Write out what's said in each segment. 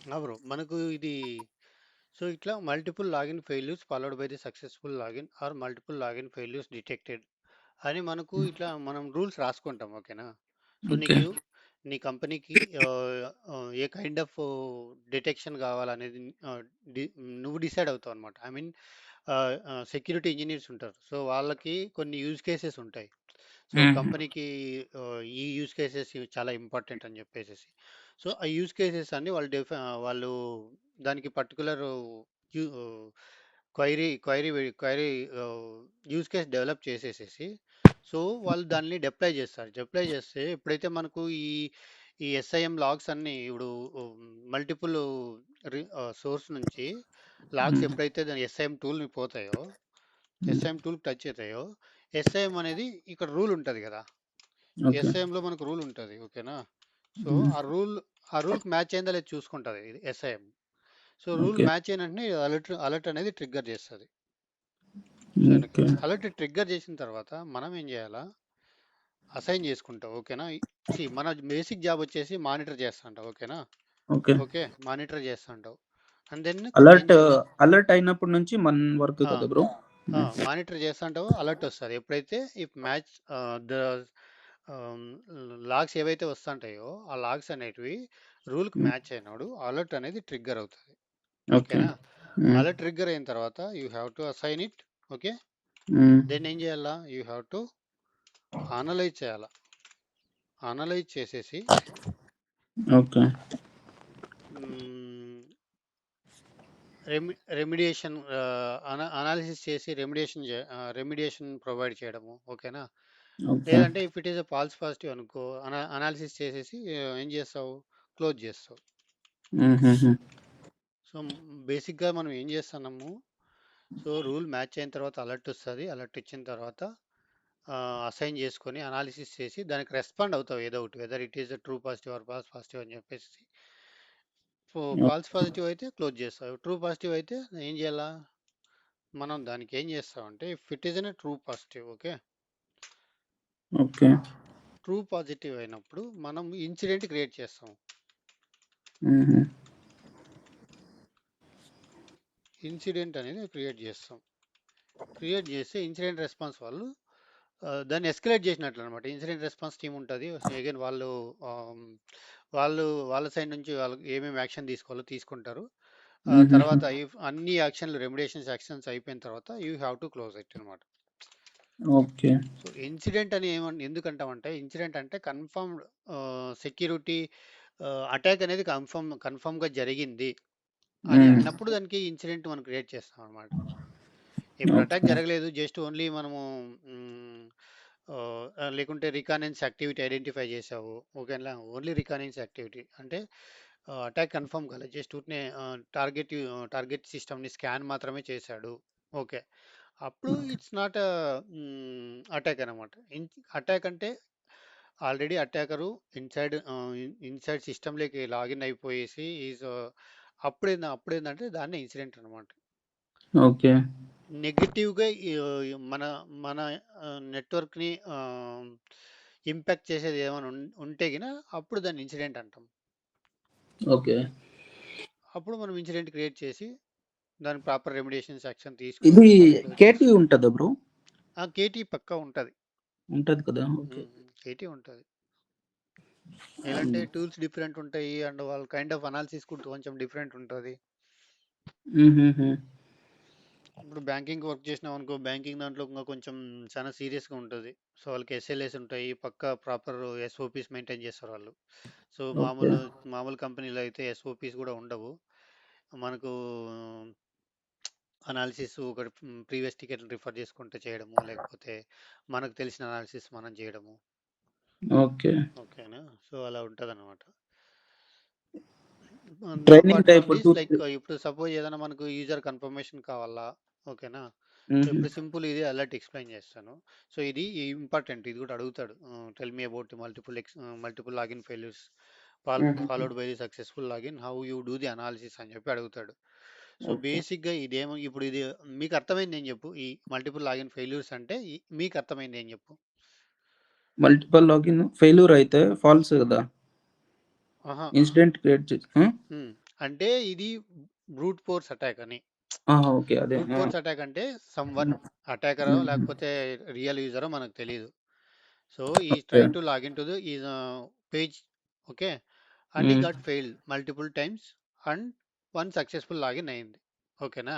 Bro. మనకు ఇది ఇట్లా multiple login failures followed by the successful login are multiple login failures detected అని మనకు ఇట్లా మనం రూల్స్ రాసుకుంటాం. ఓకేనా? So, okay. నీ కంపెనీకి ఏ కైండ్ ఆఫ్ డిటెక్షన్ కావాలనేది ఆహ్, డి నువ్వు డిసైడ్ అవుతావన్నమాట. ఐ మీన్ సెక్యూరిటీ ఇంజినీర్స్ ఉంటారు. సో, వాళ్ళకి కొన్ని యూజ్ కేసెస్ ఉంటాయి. సో, హుహు. కంపెనీకి ఈ యూజ్ కేసెస్ ఇవి చాలా ఇంపార్టెంట్ అని చెప్పేసేసి. సో, ఆ యూజ్ కేసెస్ అన్ని వాళ్ళు దానికి particular you query use case develop చేసేసేసి, సో, వాళ్ళు దాన్ని డిప్లాయ్ చేస్తారు. డిప్లాయ్ చేస్తే ఎప్పుడైతే మనకు ఈ ఎస్ఐఎం లాగ్స్ అన్నీ ఇప్పుడు మల్టిపుల్ సోర్స్ నుంచి లాగ్స్ హ్మ్. ఎప్పుడైతే దాని ఎస్ఐఎం టూల్‌ని పోతాయో, హ్మ్. ఎస్ఐఎం టూల్‌కి టచ్ అయితాయో, ఎస్ఐఎం అనేది ఇక్కడ రూల్ ఉంటది కదా! ఓకే. ఎస్ఐఎంలో మనకు రూల్ ఉంటది. ఓకేనా? సో, హ్మ్. ఆ రూల్‌కి మ్యాచ్ అయిందా లేదా చూసుకుంటది ఇది SIM. So, rule okay. Match అయిన వెంటనే అలర్ట్ అనేది ట్రిగ్గర్ చేస్తది. So, okay. అలర్ట్ ట్రిగ్గర్ చేసిన తర్వాత మనం ఏం చేయాలా? అసైన్ చేసుకుంటాం. ఓకేనా? మన బేసిక్ జాబ్ వచ్చేసి మానిటర్ చేస్తాంటావు. ఓకేనా? ఓకే. ఓకే. మానిటర్ చేస్తాంటావు. అండ్ దెన్ ఏం అలర్ట్ చేయాలి? అలర్ట్ అయినప్పటి నుంచి మన వర్క్ ఆ! కదా బ్రో? హ్మ్. మానిటర్ చేస్తాంటావు. అలర్ట్ వస్తది. ఎప్పుడైతే ఇఫ్ మ్యాచ్ ద ఆహ్, లాగ్స్ ఏవైతే వస్తాంటాయో, ఆ లాగ్స్ అనేటివి రూల్‌కి హ్మ్. మ్యాచ్ అయినప్పుడు అలర్ట్ అనేది ట్రిగ్గర్ అవుతది. ఓకే. ఓకేనా? హ్మ్. అలర్ట్ ట్రిగ్గర్ అయిన తర్వాత you have to assign it. Okay. హ్మ్. దెన్ ఏం చేయాలా? యూ హావ్ టు అనలైజ్ చేయాలా. అనలైజ్ చేసేసి ఓకే. హ్మ్, రెమిడియేషన్ అనాలిసిస్ చేసి రెమిడియేషన్ ప్రొవైడ్ చేయడము. ఓకేనా? ఓకే. లేదంటే if it is a false positive అనుకో అనాలిసిస్ చేసేసి ఏం చేస్తావు? క్లోజ్ చేస్తావు. హుహుహు. సో, బేసిక్‌గా మనం ఏం చేస్తున్నాము? సో, రూల్ మ్యాచ్ అయిన తర్వాత అలర్ట్ వస్తది. అలర్ట్ ఇచ్చిన తర్వాత అసైన్ చేసుకొని అనాలిసిస్ చేసి దానికి రెస్పాండ్ అవుతావు ఏదో ఒకటి. Whether it is true positive or false positive అని చెప్పేసి. సో, ఫాల్స్ పాజిటివ్ అయితే క్లోజ్ చేస్తావు. ట్రూ పాజిటివ్ అయితే ఏం చేయాలా? మనం దానికి ఏం చేస్తామంటే if it is an true positive. Okay. Okay. True positive అయినప్పుడు మనం ఇన్సిడెంట్ క్రియేట్ చేస్తాం. హుహు. ఇన్సిడెంట్ అనేది క్రియేట్ చేస్తాం. క్రియేట్ చేస్తే ఇన్సిడెంట్ రెస్పాన్స్ వాళ్ళు దాన్ని ఎస్కలేట్ చేసినట్లు అనమాట. ఇన్సిడెంట్ రెస్పాన్స్ టీమ్ ఉంటుంది. అగైన్ ఆమ్, వాళ్ళు వాళ్ళ సైడ్ నుంచి వాళ్ళు ఏమేమి యాక్షన్ తీసుకోవాలో తీసుకుంటారు. హుహుహు. తర్వాత అన్ని యాక్షన్లు యాక్షన్స్ అయిపోయిన తర్వాత you have to close it అనమాట. ఓకే. సో, ఇన్సిడెంట్ అని ఎందుకంటామంటే ఇన్సిడెంట్ అంటే కన్ఫర్మ్డ్ సెక్యూరిటీ అటాక్ అనేది కన్ఫర్మ్గా జరిగింది అని హ్మ్. అన్నప్పుడు దానికి ఇన్సిడెంట్ మనం క్రియేట్ చేస్తాం అనమాట. ఇప్పుడు అటాక్ ఓకే. జరగలేదు. జస్ట్ ఓన్లీ మనము హ్మ్, లేకుంటే రికానెన్స్ యాక్టివిటీ ఐడెంటిఫై చేసావు. ఓకేనా? ఓన్లీ రికానెన్స్ యాక్టివిటీ అంటే అటాక్ కన్ఫర్మ్ కాలేదు. జస్ట్ ఊరికనే టార్గెట్ సిస్టమ్‌ని స్కాన్ మాత్రమే చేశాడు. ఓకే. అప్పుడు ఓకే. ఇట్స్ నాట్ అటాక్ అనమాట. అటాక్ అంటే ఆల్రెడీ అటాకరు ఇన్సైడ్ సిస్టమ్‌లోకి లాగిన్ అయిపోయేసి అప్పుడేందంటే దాన్నే ఇన్సిడెంట్ అనమాట. ఓకే. నెగెటివ్‌గా మన మన నెట్వర్క్‌ని ఇంపాక్ట్ చేసేది ఏమైనా ఉంటే గిన అప్పుడు దాన్ని ఇన్సిడెంట్ అంటాం. ఓకే. అప్పుడు మనం ఇన్సిడెంట్ క్రియేట్ చేసి దానికి ప్రాపర్ రెమిడియేషన్స్ యాక్షన్ ఇది తీసుకొని దాన్ని క్లోజ్ కేటీ చేస్తాం. ఉంటదా బ్రో? కేటీ పక్కా ఉంటది. ఉంటది కదా! ఓకే. కేటీ ఉంటది. ఎలాంటే టూల్స్ డిఫరెంట్ ఉంటాయి. అండ్ వాళ్ళ కైండ్ ఆఫ్ అనాలిసిస్ కూడా కొంచెం డిఫరెంట్ ఉంటది. హుహుహు. ఇప్పుడు బ్యాంకింగ్ వర్క్ చేసినామనుకో, బ్యాంకింగ్ దాంట్లో ఇంకా కొంచెం చాలా సీరియస్‌గా ఉంటది. సో, వాళ్ళకి ఎస్ఎల్ఏస్ ఉంటాయి. పక్కా ప్రాపర్ ఎస్ఓపీస్ మెయింటైన్ చేస్తారు వాళ్ళు. So, okay. మామూలు కంపెనీలో అయితే ఎస్ఓపీస్ కూడా ఉండవు. మనకు అనాలిసిస్ ఒకటి ప్రీవియస్ టికెట్లు రిఫర్ చేసుకుంటూ చేయడము, లేకపోతే మనకు తెలిసిన అనాలిసిస్ మనం చేయడము. ఓకే. ఓకేనా? సో, అలా ఉంటదనమాట. Training apart from type this 2 like ఇప్పుడు సపోజ్ ఏదైనా మనకు యూజర్ కన్ఫర్మేషన్ కావాలా? ఓకేనా? సో, హుహు. ఇప్పుడు సింపుల్ ఇది అలర్ట్ ఎక్స్‌ప్లెయిన్ చేస్తాను. సో, ఇది ఇంపార్టెంట్ ఇది కూడా అడుగుతాడు. Tell me about multiple login failures హుహుహు. Followed by the successful login. How you do the analysis అని చెప్పి అడుగుతాడు. So, okay. బేసిక్‌గా ఇప్పుడు ఇది మీకు అర్థమైంది ఏం చెప్పు? ఈ మల్టిపుల్ లాగిన్ ఫెయిల్యూర్స్ అంటే మీకు అర్థమైంది ఏం చెప్పు? మల్టిపుల్ లాగిన్ ఫెయిల్యూర్ అయితే ఫాల్స్ గదా! ఆహా! ఇన్సిడెంట్ క్రియేట్ చేసి ఆ? అంటే ఇది బ్రూట్ ఫోర్స్ అటాక్ అని. ఓకే. అదే. బ్రూట్ ఫోర్స్ అటాక్ అంటే సమ్‌వన్ అటాకరో హుహు. లేకపోతే రియల్ యూజరో మనకు తెలీదు. సో, ఈ okay. Trying to login to the is page. Okay. And ఈ హ్మ్. Got failed multiple times and one successful login అయింది. ఓకేనా?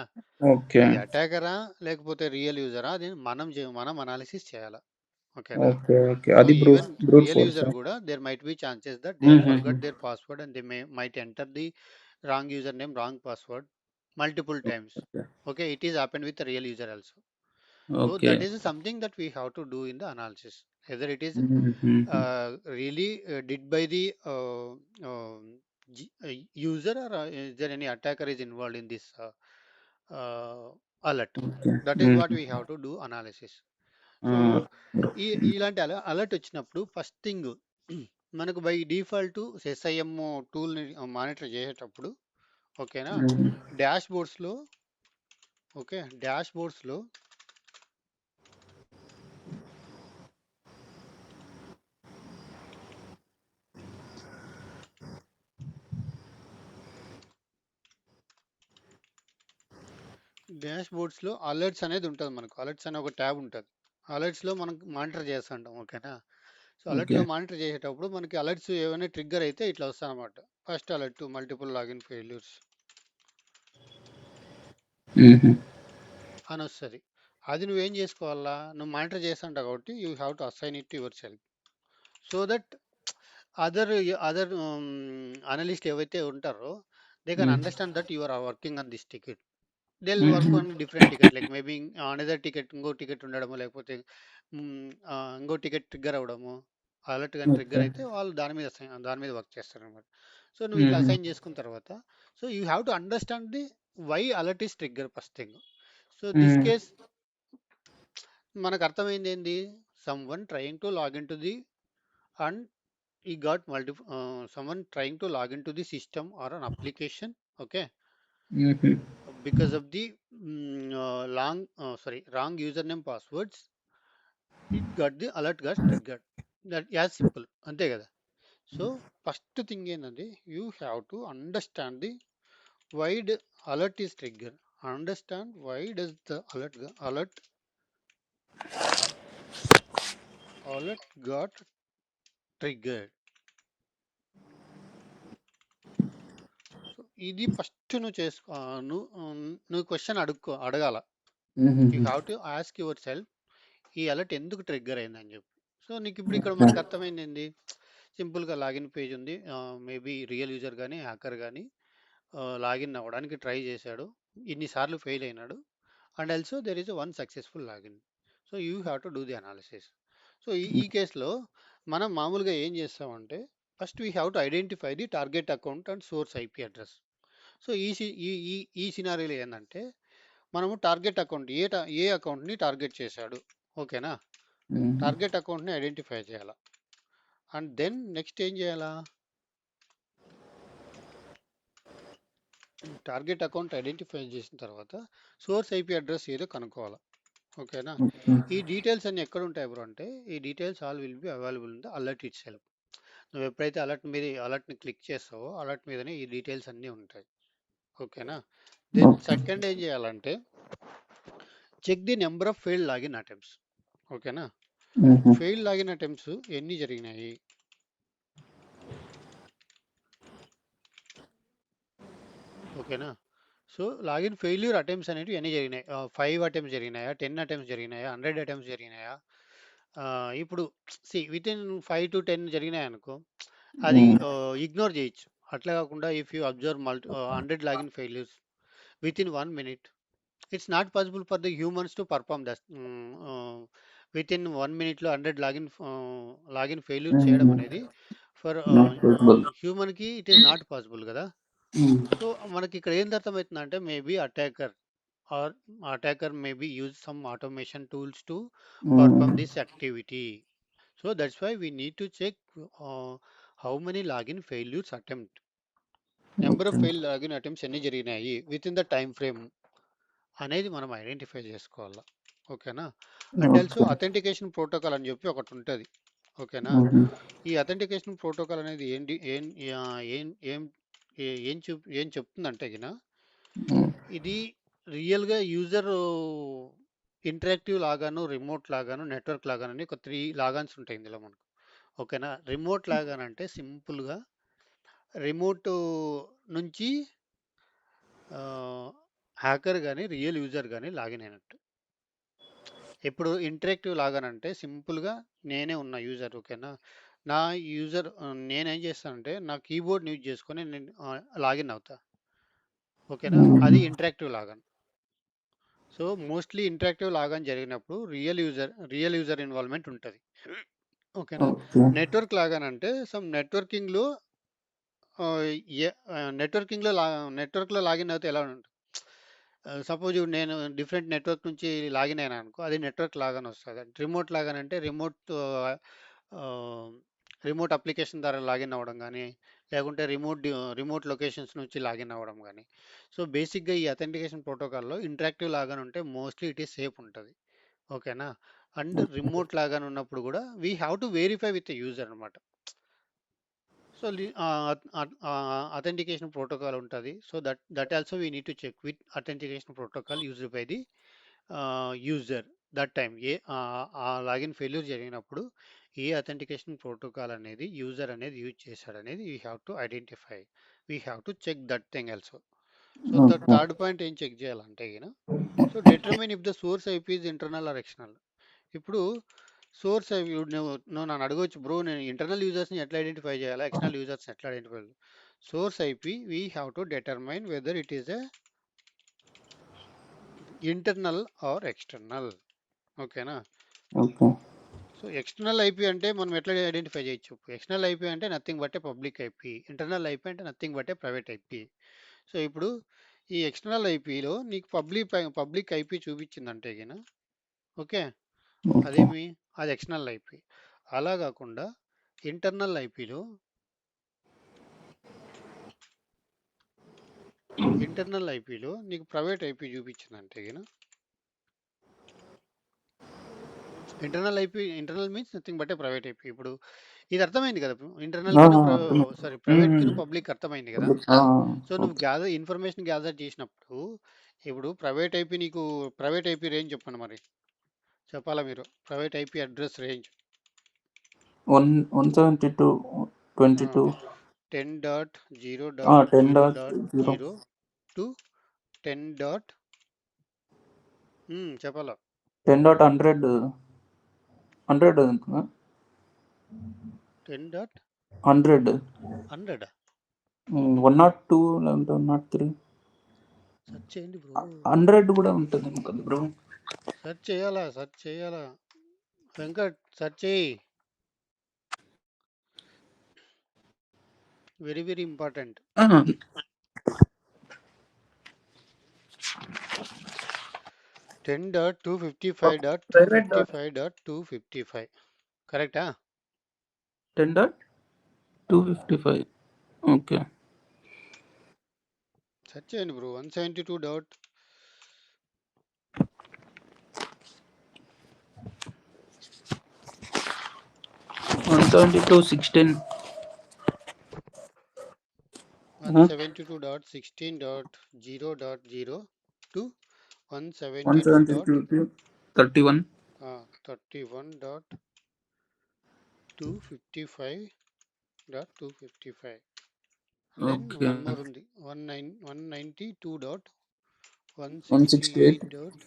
ఓకే. ఇది అటాకరా? లేకపోతే రియల్ యూజరా? అది మనం అనాలిసిస్ చేయాలా. ఓకేనా? ఓకే. ఓకే. సో, అది ఈవెన్ బ్రూట్ రియల్ ఫోర్సా? యూజర్ గూడా there might be chances that they హుహుహు. Forgot their password and they might enter the wrong user name, wrong password multiple times. Okay. Okay, it is happened with the real user also. So okay. that is something that we have to do in the analysis. Whether it is హుహుహు. really did by the um, user, or is there any attacker is involved in this alert? Okay. That is what హుహు. we have to do analysis. ఆ! So bro. ఇలాంటి alert వచ్చినప్పుడు first thing మనకు by default SIEM టూల్ని monitor చేసేటప్పుడు, ఓకేనా, hmm. డాష్ బోర్డ్స్లో, ఓకే, డాష్ బోర్డ్స్లో డాష్ బోర్డ్స్లో అలర్ట్స్ అనేది ఉంటుంది. మనకు అలర్ట్స్ అనే ఒక ట్యాబ్ ఉంటుంది. అలర్ట్స్లో మనం మానిటర్ చేస్తుంటాం. ఓకేనా. So okay. అలర్ట్లో మానిటర్ చేసేటప్పుడు మనకి అలర్ట్స్ ఏమైనా ట్రిగ్గర్ అయితే ఇట్లా వస్తాయి అనమాట. First alert multiple login failures హుహు. అని వస్తుంది. అది నువ్వేం చేసుకోవాలా, నువ్వు మానిటర్ చేస్తుంటావు కాబట్టి you have to assign it yourself. So that other other analyst ఏవైతే ఉంటారో they can hmm. Understand that you are working on this ticket. They'll work హుహు. On different ticket like maybe another ticket, ఇంకో ticket ఉండడము, లేకపోతే ఇంకో ticket trigger అవ్వడము. Alert కానీ okay. Trigger అయితే వాళ్ళు దాని మీద వర్క్ చేస్తారనమాట. సో నువ్వు ఇట్లా హుహు. అసైన్ చేసుకున్న తర్వాత, so you have to understand the why alert is trigger first thing. So this హ్మ్. కేస్ మనకు అర్థమైంది ఏంది, some one trying to login to the and he got someone trying to log into the system or an application. Okay, హుహు. because of the wrong username passwords, it got the alert got triggered. That as simple ante kada. So first thing ఏంటంటే you have to understand the why the alert is triggered. Understand why does the alert got triggered. So ఇది first నువ్వు చేసుకో, నువ్వు question అడగాల. You హుహుహు. Have to ask your self, ఈ alert ఎందుకు trigger అయిందని చెప్పి. సో నీకు ఇప్పుడు ఇక్కడ మనకు అర్థమైంది ఏంది, సింపుల్గా లాగిన్ పేజ్ ఉంది, మేబీ రియల్ యూజర్ కానీ హ్యాకర్ కానీ లాగిన్ అవ్వడానికి ట్రై చేశాడు, ఇన్నిసార్లు ఫెయిల్ అయినాడు, and also there is one successful login. So you have to do the analysis. So ఈ కేసులో మనం మామూలుగా ఏం చేస్తామంటే first we have to identify the target account and source IP address. So ఈ సినారీలో ఏంటంటే మనము టార్గెట్ అకౌంట్ ఏ అకౌంట్ని టార్గెట్ చేశాడు. ఓకేనా. హుహు. టార్గెట్ అకౌంట్ని ఐడెంటిఫై చేయాలా. అండ్ దెన్ నెక్స్ట్ ఏం చేయాలా, టార్గెట్ అకౌంట్ ఐడెంటిఫై చేసిన తర్వాత సోర్స్ ఐపీ అడ్రస్ ఏదో కనుక్కోవాలి. ఓకేనా. ఓకే. ఈ డీటెయిల్స్ అన్ని ఎక్కడ ఉంటాయి బ్రో అంటే, ఈ details all will be available in the alert it self. నువ్వు ఎప్పుడైతే అలర్ట్ని క్లిక్ చేస్తావో అలర్ట్ మీదనే ఈ డీటెయిల్స్ అన్నీ ఉంటాయి. ఓకేనా. Then okay. సెకండ్ ఏం చేయాలంటే check the number of failed login attempts. ఓకేనా. హుహు. ఫెయిల్డ్ లాగిన్ అటెంప్ట్స్ ఎన్ని జరిగినాయి. ఓకేనా. సో లాగిన్ ఫెయిల్యూర్ అటెంప్ట్స్ అనేవి ఎన్ని జరిగినాయి, 5 అటెంప్ట్స్ జరిగినాయా, 10 అటెంప్ట్స్ జరిగినాయా, 100 అటెంప్ట్స్ జరిగినాయా. ఇప్పుడు విత్ ఇన్ 5 to 10 జరిగినాయి అనుకో, అది హ్మ్. ఇగ్నోర్ చేయొచ్చు. అట్లా కాకుండా if you observe 100 login failures within 1 minute, it's not possible for the humans to perform that. Within 1 minute hundred login failure చేయడం హుహు. అనేది ఫర్ నాట్ పాసిబుల్. హ్యూమన్కి ఇట్ ఈస్ నాట్ పాసిబుల్ కదా. Hmm. So మనకి ఇక్కడ ఏం అర్థమవుతుందంటే maybe attacker maybe use some automation tools to hmm. Perform this activity. So that's why we need to check how many login failures attempt, number okay. Of fail login attempts ఎన్ని జరిగినాయి with in the time frame అనేది మనం identify చేసుకోవాలి. ఓకేనా. And also okay. Authentication protocol అని చెప్పి ఒకటి ఉంటుంది. ఓకేనా. హుహు. ఈ అథెంటికేషన్ ప్రోటోకాల్ అనేది ఏంటి, ఏం ఏం ఏం చెప్తుందంటే గిన ఉమ్, ఇది రియల్‌గా యూజర్ ఇంటరాక్టివ్ లాగాను, రిమోట్ లాగాను, నెట్వర్క్ లాగాను అని ఒక 3 లాగాన్స్ ఉంటాయి ఇందులో మనకు. ఓకేనా? రిమోట్ లాగాన్ అంటే సింపుల్‌గా రిమోట్ నుంచి హ్యాకర్ గాని, రియల్ యూజర్ గాని లాగిన్ అయినట్టు. ఇప్పుడు ఇంటరాక్టివ్ లాగాన్ అంటే సింపుల్‌గా నేనే ఉన్నా యూజర్ ఓకేనా? నా యూజర్ నేనేం చేస్తానంటే నా కీబోర్డ్‌ని యూజ్ చేసుకొని నేను లాగిన్ అవుతా. ఓకేనా? అది interactive log on. So, mostly interactive log on జరిగినప్పుడు రియల్ యూజర్ ఇన్వాల్వ్‌మెంట్ ఉంటది. ఓకేనా? ఓకే. నెట్వర్క్ అంటే నెట్వర్కింగ్‌లో ఆహ్, నెట్వర్కింగ్‌లో నెట్వర్క్‌లో లాగిన్ అవుతే ఎలా ఉంటుంది? సపోజ్ ఇప్పుడు నేను డిఫరెంట్ నెట్వర్క్ నుంచి లాగిన్ అయినాననుకో, అది నెట్వర్క్ లాగాన్ వస్తది. రిమోట్ లాగాన్ అంటే ఆహ్, రిమోట్ అప్లికేషన్ ద్వారా లాగిన్ అవ్వడం గానీ, లేకుంటే రిమోట్ లొకేషన్స్ నుంచి లాగిన్ అవ్వడం గానీ. సో, బేసిక్‌గా ఈ అథెంటికేషన్ ప్రోటోకాల్‌లో ఇంటరాక్టివ్ లాగాన్ ఉంటే మోస్ట్‌లీ ఇట్ ఈస్ సేఫ్ ఉంటది. ఓకేనా? అండ్ రిమోట్ లాగాన్ ఉన్నప్పుడు గూడా we have to verify with the user అనమాట. సో, అథెంటికేషన్ ప్రోటోకాల్ ఉంటది. So, that also we need to check with authentication protocol used by the user. That time ఆ login failure జరిగినప్పుడు ఏ authentication protocol అనేది user అనేది use చేశాడనేది we have to identify. We have to check that thing also. So, okay. Third point ఏం check చేయాలంటే గిన so, determine if the source IP is internal or external. ఇప్పుడు source IP నువ్వు నన్ను అడగొచ్చు బ్రో నేను ఇంటర్నల్ యూజర్స్‌ని ఎట్లా ఐడెంటిఫై చేయాలా? ఎక్స్టర్నల్ యూజర్స్‌ని ఎట్లా ఐడెంటిఫై చేయాలి? Source IP we have to determine whether it is a internal or external. ఓకేనా? ఓకే. సో, ఎక్స్టర్నల్ ఐపీ అంటే మనం ఎట్లా ఐడెంటిఫై చేయొచ్చు? ఎక్స్టర్నల్ ఐపీ అంటే nothing but a public IP. Internal IP అంటే nothing but a private IP. So, ఇప్పుడు ఈ external ఐపీలో నీకు పబ్లిక్ ఐపీ చూపించిందంటే గిన ఓకే. ఓకే. అదేమి అది ఎక్స్టర్నల్ ఐపీ. అలా కాకుండా ఇంటర్నల్ ఐపీలో నీకు ప్రైవేట్ ఐపీ చూపించిందంటే గిన internal means nothing but a private IP. ఇప్పుడు ఇది అర్థమైంది కదా! ఆ! ఇంటర్నల్‌కిను అర్థమైంది. సారీ హ్మ్. ప్రైవేట్‌కిను పబ్లిక్ అర్థమైంది కదా! పబ్లిక్ ఆ! సో, నువ్వు ఓకే. ఇన్ఫర్మేషన్ గ్యాదర్ చేసినప్పుడు ఇప్పుడు ప్రైవేట్ ఐపీ రేంజ్ చెప్పండి మరి. చెప్పాలా మీరు? Private IP address range. 172, ఆ! 22 10.0. 10.0.0.0 టు 10. చెప్పాలా? 10.100 100 అనుకున్నా. 10.100 100 102 లేదంటే 103 సెర్చ్ చేయండి బ్రో. 100 కూడా ఉంటదేమో కదా బ్రో. సెర్చ్ చేయాలా. వెంకట్ సెర్చ్ చేయి. Very very important. ఆ! ప్రైవేట్ డాట్ 10.255.255.255 కరెక్టా? 10.255. ఓకే. సెర్చ్ చేయండి bro. 172 dot 172.16. 172.16.0.0 to 172 dot 172 to 31. 31.255.255 then okay. One more ఉంది 192 dot 168. 168 dot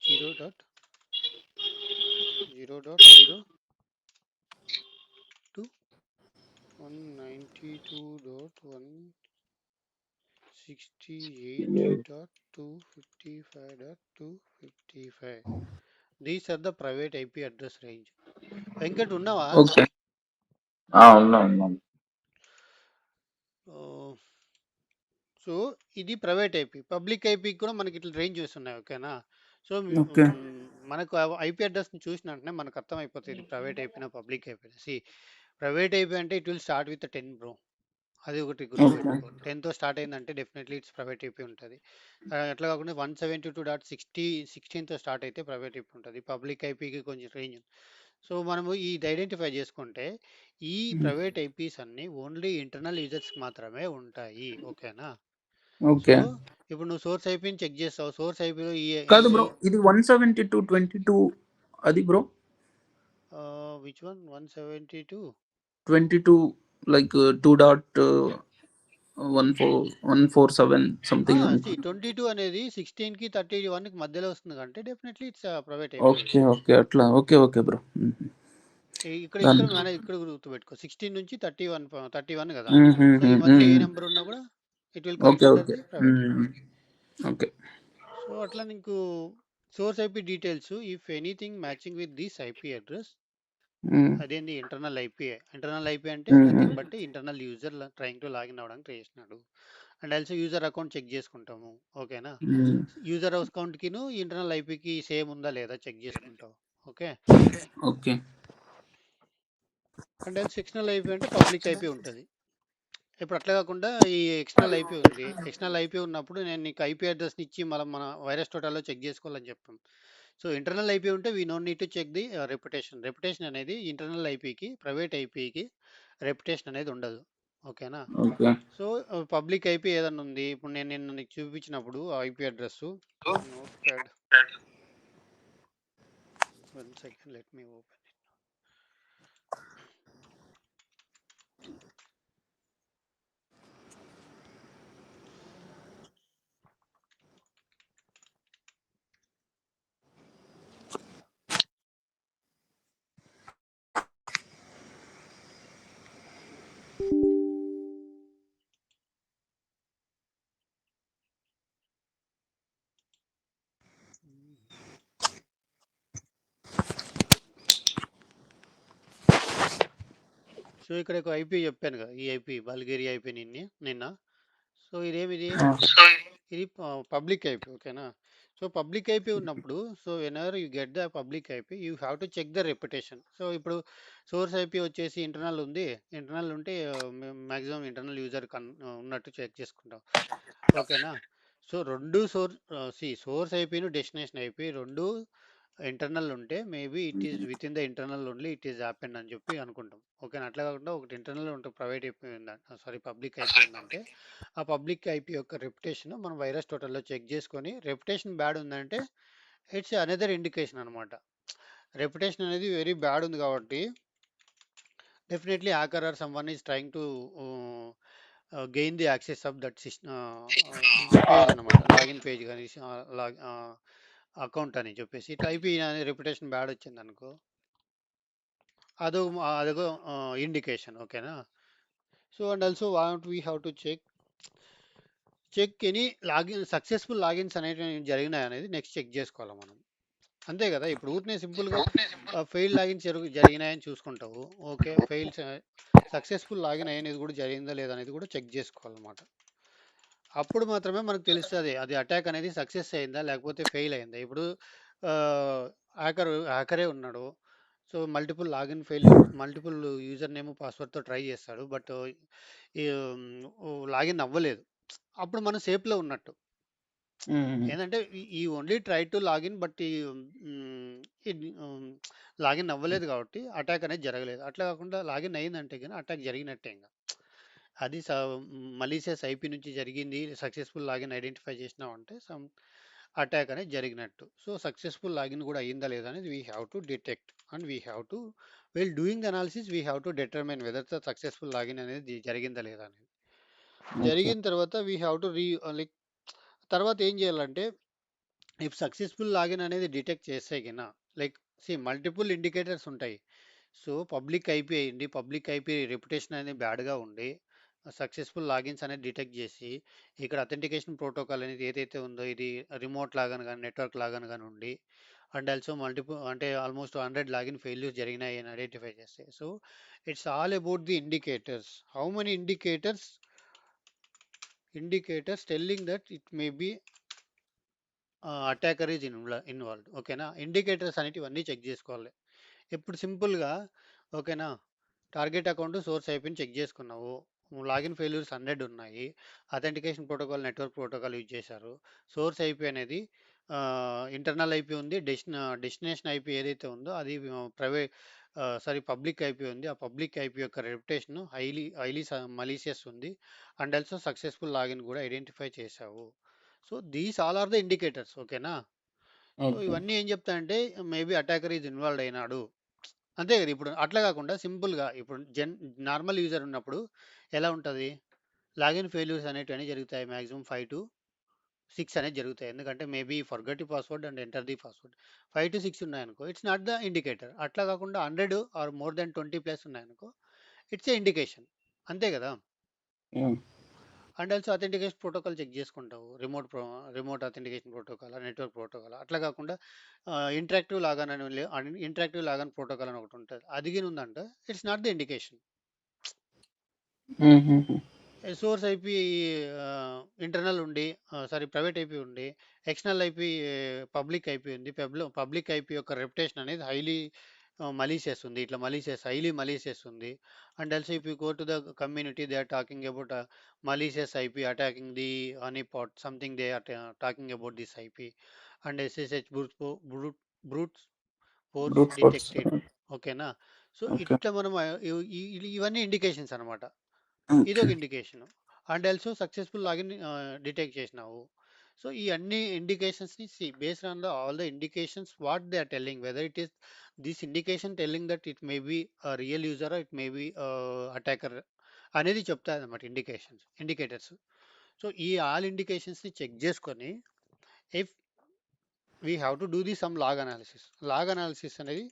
0 dot 0 dot 0 to 192.168.255.255. These are the private IP address range. Venkat ఉన్నావా? Okay. ఉన్నాను. So ఇది private IP. Public ఐపీకి కూడా మనకి ఇట్లా రేంజెస్ ఉన్నాయి. ఓకేనా? So okay. మనకు ఐపీ అడ్రస్‌ని చూసిన వెంటనే మనకు అర్థమైపోతది. ఇది ప్రైవేట్ ఐపీనా, పబ్లిక్ ఐపీనా. ప్రైవేట్ ఐపీ అంటే it will start with 10 bro. అది ఒకటి ఓకే. గుర్తుపెట్టుకో. 10తో స్టార్ట్ అయిందంటే డెఫినెట్లీ ఇట్స్ ప్రైవేట్ ఐపీ ఉంటది. అట్లా కాకుండా 172.16తో స్టార్ట్ అయితే ప్రైవేట్ ఐపీ ఉంటది. పబ్లిక్ ఐపీకి కొంచెం రేంజ్ ఉంది. సో మనము ఇది ఐడెంటిఫై చేసుకుంటే ఈ ప్రైవేట్ ఐపీస్ అన్ని ఓన్లీ ఇంటర్నల్ యూజర్స్కి మాత్రమే ఉంటాయి. ఓకేనా? So okay. ఇప్పుడు నువ్వు సోర్స్ ఐపీని చెక్ చేస్తావు. సోర్స్ ఐపీలో ఈ కాదు ఈ బ్రో, ఇది 172.22 అది bro. Which one 172 22 like 2.147 something అనుకో. 22 అనేది 16కి 31కి మధ్యలో వస్తుంది అంటే definitely it's private IP. Okay okay, అట్లా. Okay okay bro. ఇక్కడ దాని ఇక్కడ మేనేజ్ ఇక్కడ గుర్తుపెట్టుకో 16 నుంచి 31 కదా. సో ఈ మధ్యలో ఏ నెంబర్ ఉన్నా కూడా it will comes okay under okay the private IP. Okay. So అట్లా నీకు source IP details if anything matching with this IP address, అదేంది ఇంటర్నల్ ఐపీ. ఇంటర్నల్ ఐపీ అంటే nothing but internal user trying to login అవ్వడానికి try చేసినాడు. And also user account check చేసుకుంటాము. ఓకేనా? User అకౌంట్కిను internal ఐపీకి సేమ్ ఉందా లేదా చెక్ చేసుకుంటావు. Okay. Okay. And also external IP అంటే పబ్లిక్ ఐపీ ఉంటుంది. ఇప్పుడు అట్లా కాకుండా ఈ ఎక్స్టర్నల్ ఐపీ ఉంది. ఎక్స్టర్నల్ ఐపీ ఉన్నప్పుడు నేను నీకు ఐపీ అడ్రస్ని ఇచ్చి మన వైరస్ టోటల్లో చెక్ చేసుకోవాలని చెప్పాం. సో ఇంటర్నల్ ఐపీ ఉంటే we no need to check the reputation. Reputation అనేది ఇంటర్నల్ ఐపీకి ప్రైవేట్ ఐపీకి రెప్యుటేషన్ అనేది ఉండదు. ఓకేనా? ఓకే. సో పబ్లిక్ ఐపీ ఏదన్నా ఉంది. ఇప్పుడు నేను నిన్న నీకు చూపించినప్పుడు IP address notepad 1 second, let me open it. So ఇక్కడ ఒక ఐపీ చెప్పాను కదా, ఈ ఐపీ బల్గేరియా ఐపీ నిన్న. సో ఇదేమిది, ఇది పబ్లిక్ ఐపీ. ఓకేనా? సో పబ్లిక్ ఐపీ ఉన్నప్పుడు so whenever you get the public IP you have to check the reputation. So ఇప్పుడు సోర్స్ ఐపీ వచ్చేసి ఇంటర్నల్ ఉంది. ఇంటర్నల్ ఉంటే మ్యాక్సిమం ఇంటర్నల్ యూజర్ ఉన్నట్టు చెక్ చేసుకుంటాం. ఓకేనా? సో రెండు సోర్స్ ఐపీను డెస్టినేషన్ ఐపీ రెండు ఇంటర్నల్ ఉంటే maybe it is within the internal only it is happened అని చెప్పి అనుకుంటాం. ఓకేనా? అట్లా కాకుండా ఒకటి ఇంటర్నల్ ఉంటుంది, ప్రైవేట్ ఐపీ ఉందంటే సారీ పబ్లిక్ ఐపీ ఉందంటే ఆ పబ్లిక్ ఐపీ యొక్క రెప్యుటేషన్ మనం వైరస్ టోటల్లో చెక్ చేసుకొని రెప్యుటేషన్ బ్యాడ్ ఉందంటే ఇట్స్ అనదర్ ఇండికేషన్ అనమాట. రెప్యుటేషన్ అనేది వెరీ బ్యాడ్ ఉంది కాబట్టి definitely hacker or someone is trying to gain the access of that page అనమాట, లాగిన్ పేజ్ కానీ అకౌంట్ అని చెప్పేసి ఇట్లా ఐపీ రెప్యుటేషన్ బ్యాడ్ వచ్చింది అనుకో అదొక ఇండికేషన్. ఓకేనా? So and also what we have to check any successful logins అనేవి జరిగినాయి అనేది నెక్స్ట్ చెక్ చేసుకోవాలి మనం. అంతే కదా. ఇప్పుడు ఊరినే సింపుల్గా ఫెయిల్ లాగిన్స్ జరిగినాయని చూసుకుంటావు. ఓకే, సక్సెస్ఫుల్ లాగిన్ అనేది కూడా జరిగిందా లేదా అనేది కూడా చెక్ చేసుకోవాలన్నమాట. అప్పుడు మాత్రమే మనకు తెలుస్తుంది అది అటాక్ అనేది సక్సెస్ అయిందా లేకపోతే ఫెయిల్ అయిందా. ఇప్పుడు హ్యాకరే ఉన్నాడు. సో మల్టిపుల్ యూజర్ నేమ్ పాస్వర్డ్తో ట్రై చేస్తాడు, బట్ లాగిన్ అవ్వలేదు. అప్పుడు మనం సేఫ్లో ఉన్నట్టు. ఏంటంటే ఈ only try to login but login అవ్వలేదు కాబట్టి అటాక్ అనేది జరగలేదు. అట్లా కాకుండా లాగిన్ అయిందంటే కానీ అటాక్ జరిగినట్టే. ఇంకా అది మలీషియస్ ఐపీ నుంచి జరిగింది, సక్సెస్ఫుల్ లాగిన్ ఐడెంటిఫై చేసినామంటే సమ్ అటాక్ అనేది జరిగినట్టు. సో సక్సెస్ఫుల్ లాగిన్ కూడా అయిందా లేదా అనేది we have to detect and we have to well doing the analysis we have to determine whether the successful login అనేది జరిగిందా లేదా అనేది. జరిగిన తర్వాత వీ హ్యావ్ టు లైక్ తర్వాత ఏం చేయాలంటే ఇఫ్ సక్సెస్ఫుల్ లాగిన్ అనేది డిటెక్ట్ చేస్తే కినా లైక్ మల్టిపుల్ ఇండికేటర్స్ ఉంటాయి. సో పబ్లిక్ ఐపీ అయ్యింది, పబ్లిక్ ఐపీ రెప్యుటేషన్ అనేది బ్యాడ్గా ఉండి సక్సెస్ఫుల్ లాగిన్స్ అనేది డిటెక్ట్ చేసి ఇక్కడ అథెంటికేషన్ ప్రోటోకాల్ అనేది ఏదైతే ఉందో ఇది రిమోట్ లాగన్ కానీ నెట్వర్క్ లాగన్ కానీ ఉండి అండ్ ఆల్సో అంటే ఆల్మోస్ట్ 100 లాగిన్ ఫెయిల్యూర్స్ జరిగినాయి అని ఐడెంటిఫై చేస్తే so it's all about the indicators. How many indicators telling that it may be attacker is involved. ఓకేనా? ఇండికేటర్స్ అనేటివన్నీ చెక్ చేసుకోవాలి. ఇప్పుడు సింపుల్గా ఓకేనా, టార్గెట్ అకౌంట్ సోర్స్ ఐపీని చెక్ చేసుకున్నావు, లాగిన్ ఫెయిల్యూర్స్ 100 ఉన్నాయి, authentication protocol network protocol use చేశారు, సోర్స్ ఐపీ అనేది ఇంటర్నల్ ఐపీ ఉంది. డెస్టినేషన్ ఐపీ ఏదైతే ఉందో అది ప్రైవేట్ సారీ పబ్లిక్ ఐపీ ఉంది. ఆ పబ్లిక్ ఐపీ యొక్క రెప్యుటేషన్ హైలీ మలీషియస్ ఉంది. అండ్ ఆల్సో సక్సెస్ఫుల్ లాగిన్ కూడా ఐడెంటిఫై చేశావు. So these all are the indicators. ఓకేనా? So okay. ఇవన్నీ ఏం చెప్తాయంటే మేబీ అటాకర్ ఈజ్ ఇన్వాల్వ్ అయినాడు. అంతే కదా! ఇప్పుడు అట్లా కాకుండా సింపుల్‌గా ఇప్పుడు నార్మల్ యూజర్ ఉన్నప్పుడు ఎలా ఉంటది? లాగిన్ ఫెయిల్యూర్స్ అనేటివన్నీ జరుగుతాయి. మాక్సిమం 5-6 అనేది జరుగుతాయి. ఎందుకంటే maybe forgot the password and enter the password. 5-6 ఉన్నాయనుకో ఇట్స్ నాట్ ద ఇండికేటర్. అట్లా కాకుండా 100 ఆర్ మోర్ థాన్ 20 ప్లస్ ఉన్నాయనుకో ఇట్స్ ఎ ఇండికేషన్. అంతే కదా! Yeah! And also authentication protocol check చేసుకుంటావు. Remote authentication protocol, network protocol అట్లా కాకుండా ఇంటరాక్టివ్ లాగన్ ప్రోటోకాల్ అని ఒకటి ఉంటుంది. అది గిన ఉందంటే ఇట్స్ నాట్ ద ఇండికేషన్. హుహుహు. సోర్స్ ఐపీ ఇంటర్నల్ ఉండి సారీ ప్రైవేట్ ఐపీ ఉండి ఎక్స్టర్నల్ ఐపీ పబ్లిక్ ఐపీ ఉంది. పబ్లిక్ ఐపీ యొక్క రెప్యుటేషన్ అనేది మలీషియస్ ఉంది. ఇట్లా హైలీ మలీషియస్ ఉంది. And also if you go to the community they are talking about malicious IP attacking the honeypot something they are talking about this IP and SSH brute force brute force. Detected. ఓకేనా? So okay. ఇట్లా మనం ఇవన్నీ indications అనమాట. Okay. ఇదొక indication. And also successful login detect చేసినావు. So ఈ అన్ని ఇండికేషన్స్ని based on all the indications what they are telling whether it is this indication telling that it may be real user it may be attacker అనేది చెప్తాది అనమాట indicators. So ఈ all ఇండికేషన్స్ని check చేసుకొని if we have to do the some log analysis అనేది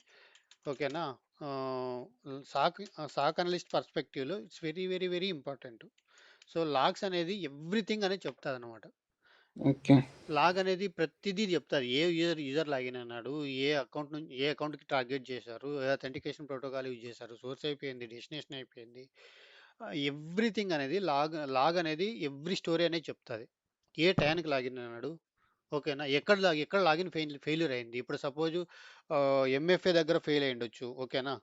ఓకేనా SOC SOC analyst పర్స్పెక్టివ్లో it's very very very important. So logs అనేది ఎవ్రీథింగ్ అనేది చెప్తుంది అనమాట. ఓకే. లాగ్ అనేది ప్రతిదీ చెప్తారు. ఏ యూజర్ లాగిన్ అన్నాడు, ఏ అకౌంట్కి టార్గెట్ చేశారు, ఏ అథెంటికేషన్ ప్రోటోకాల్ యూజ్ చేశారు, సోర్స్ అయిపోయింది, డెస్టినేషన్ అయిపోయింది, ఎవ్రీథింగ్ అనేది లాగ్ అనేది ఎవ్రీ స్టోరీ అనేది చెప్తుంది. ఏ టైంకి లాగిన్ అన్నాడు, ఓకేనా, ఎక్కడ లాగిన్ ఫెయిల్యూర్ అయింది. ఇప్పుడు సపోజ్ ఎంఎఫ్ఏ దగ్గర ఫెయిల్ అయి ఉండొచ్చు. ఓకేనా?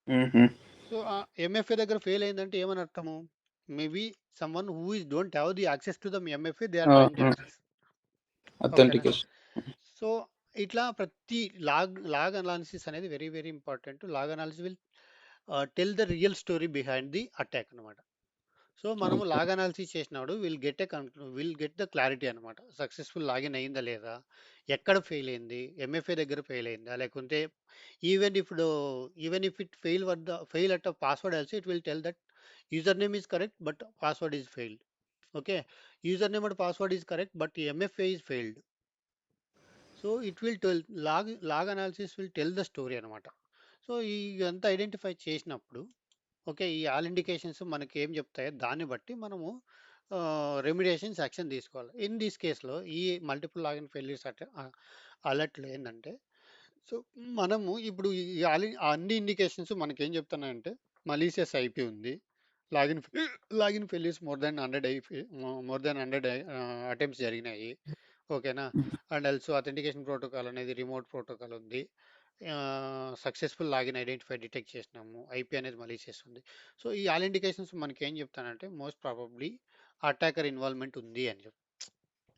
హుహు. సో ఎంఎఫ్ఏ దగ్గర ఫెయిల్ అయిందంటే ఏమని అర్థము? Maybe someone who is don't have the access to the MFA they are ఆ! ట్రైయింగ్ టు ఆ! యాక్సెస్. ఓకేనా? అథెంటికేషన్. సో ఇట్లా ప్రతి లాగ్ అనాలిసిస్ అనేది very very important. Log analysis will tell the real story behind the attack అనమాట. So మనము okay. Log analysis చేసినప్పుడు will get the clarity అనమాట. సక్సెస్ఫుల్ లాగిన్ అయిందా లేదా, ఎక్కడ ఫెయిల్ అయింది, ఎంఎఫ్ఏ దగ్గర ఫెయిల్ అయిందా, లేకుంటే ఈవెన్ ఇప్పుడు even if it fail at a password also it will tell that user name is correct but password is failed. Okay, user name and password is correct but MFA is failed. So it will tell log analysis will tell the story అనమాట. So ఇదంతా identify చేసినప్పుడు okay ఈ all indications మనకి ఏం చెప్తాయో దాన్ని బట్టి మనము రెమిడియేషన్స్ యాక్షన్ తీసుకోవాలి. ఇన్ దిస్ కేసులో ఈ మల్టిపుల్ లాగిన్ ఫెయిల్యూర్స్ అలర్ట్లో ఏంటంటే సో మనము ఇప్పుడు అన్ని ఇండికేషన్స్ మనకేం చెప్తున్నాయంటే మలీషియస్ ఐపీ ఉంది, login login failures more than 100 attempts జరిగినాయి. ఓకేనా? అండ్ ఆల్సో అథెంటికేషన్ ప్రోటోకాల్ అనేది రిమోట్ ప్రోటోకాల్ ఉంది. సక్సెస్ఫుల్ లాగిన్ డిటెక్ట్ చేసినాము. ఐపీ అనేది మలీషియస్ ఉంది. సో ఈ ఆల్ ఇండికేషన్స్ మనకి ఏం చెప్తానంటే మోస్ట్ ప్రాబబ్లీ అటాకర్ ఇన్వాల్వ్మెంట్ ఉంది అని చెప్తాను.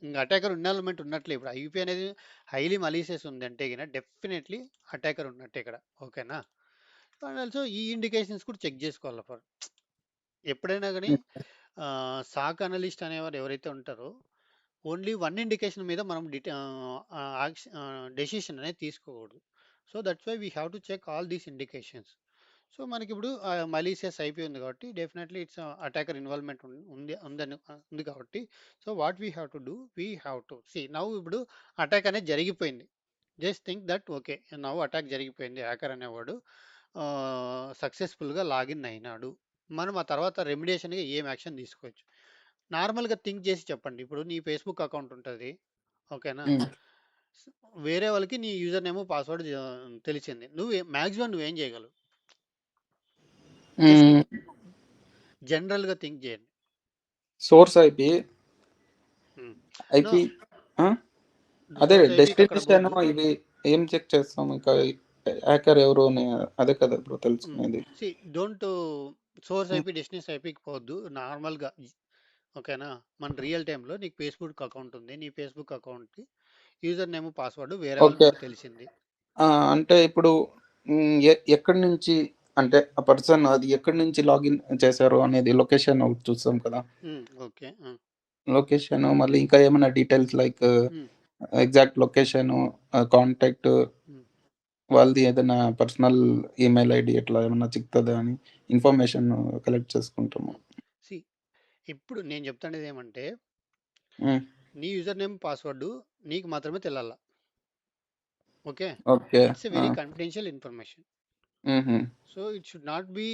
ఇంకా అటాకర్ ఇన్వాల్వ్మెంట్ ఉన్నట్లే. ఇప్పుడు ఐపీ అనేది హైలీ మలీషియస్ ఉంది అంటే కినా డెఫినెట్లీ అటాకర్ ఉన్నట్టే ఇక్కడ. ఓకేనా? అండ్ ఆల్సో ఈ ఇండికేషన్స్ కూడా చెక్ చేసుకోవాలి ఎప్పుడైనా కానీ. సాక్ అనలిస్ట్ అనేవారు ఎవరైతే ఉంటారో ఓన్లీ వన్ ఇండికేషన్ మీద మనం డెసిషన్ అనేది తీసుకోకూడదు. So that's why we have to check all these indications. సో మనకి ఇప్పుడు మలీషియస్ ఐపీ ఉంది కాబట్టి డెఫినెట్లీ ఇట్స్ అటాకర్ ఇన్వాల్వ్మెంట్ ఉంది కాబట్టి so what we have to do we have to see now ఇప్పుడు అటాక్ అనేది జరిగిపోయింది. Just think that okay now attack జరిగిపోయింది, హ్యాకర్ అనేవాడు సక్సెస్ఫుల్గా లాగిన్ అయినాడు. మనం ఆ తర్వాత రెమిడియేషన్గా ఏం యాక్షన్ తీసుకోవచ్చు. నార్మల్గా థింక్ చేసి చెప్పండి. ఇప్పుడు నీ ఫేస్బుక్ అకౌంట్ ఉంటుంది. ఓకేనా? హ్మ్. వేరే వాళ్ళకి నీ యూజర్ నేమ్ పాస్వర్డ్ తెలిసింది. మ్యాక్సిమం నువ్వేం చేయగలవు? Just hmm. జనరల్గా థింక్ చేయండి. Source IP, no, IP. ఆ! అదే సోర్స్ ఐపీకి అక్కడ డెస్టినేషన్ పోద్దు. ఇవి ఏం చెక్ చేస్తాం ఇంకా హ్యాకర్ ఎవరు అని అదే కదా బ్రో తెలుసుకునేది. See don't source IP destination ఐపీకి పోవద్దు. నార్మల్గా ఓకేనా? మన రియల్ టైంలో నీకు ఫేస్బుక్ అకౌంట్ ఉంది. నీ ఫేస్బుక్ అకౌంట్కి యూజర్ నేమ్ పాస్వర్డ్ వేరే వాళ్ళకి ఓకే. కూడా తెలిసింది. అంటే ఇప్పుడు ఎక్కడి నుంచి అంటే ఆ పర్సన్ అది ఎక్కడి నుంచి లాగిన్ చేశారు అనేది లొకేషన్ ఒకటి చూస్తాం కదా! ఓకే. లొకేషను మళ్ళీ ఇంకా ఏమైనా డీటెయిల్స్ లైక్ హ్మ్. ఎగ్జాక్ట్ లొకేషను, కాంటాక్ట్ హ్మ్. వాళ్ళది ఏదైనా పర్సనల్ ఈమెయిల్ ఐడీ ఇట్లా ఏమన్నా చిక్కుతదా అని ఇన్ఫర్మేషన్ కలెక్ట్ చేసుకుంటాము. సీ ఇప్పుడు నేను చెప్తాండేదేమంటే, హ్మ్. నీ యూజర్ నేమ్ పాస్వర్డ్ నీకు మాత్రమే తెలాల. Okay. Okay. It's a ah! Very confidential information. హుహు. So it should not be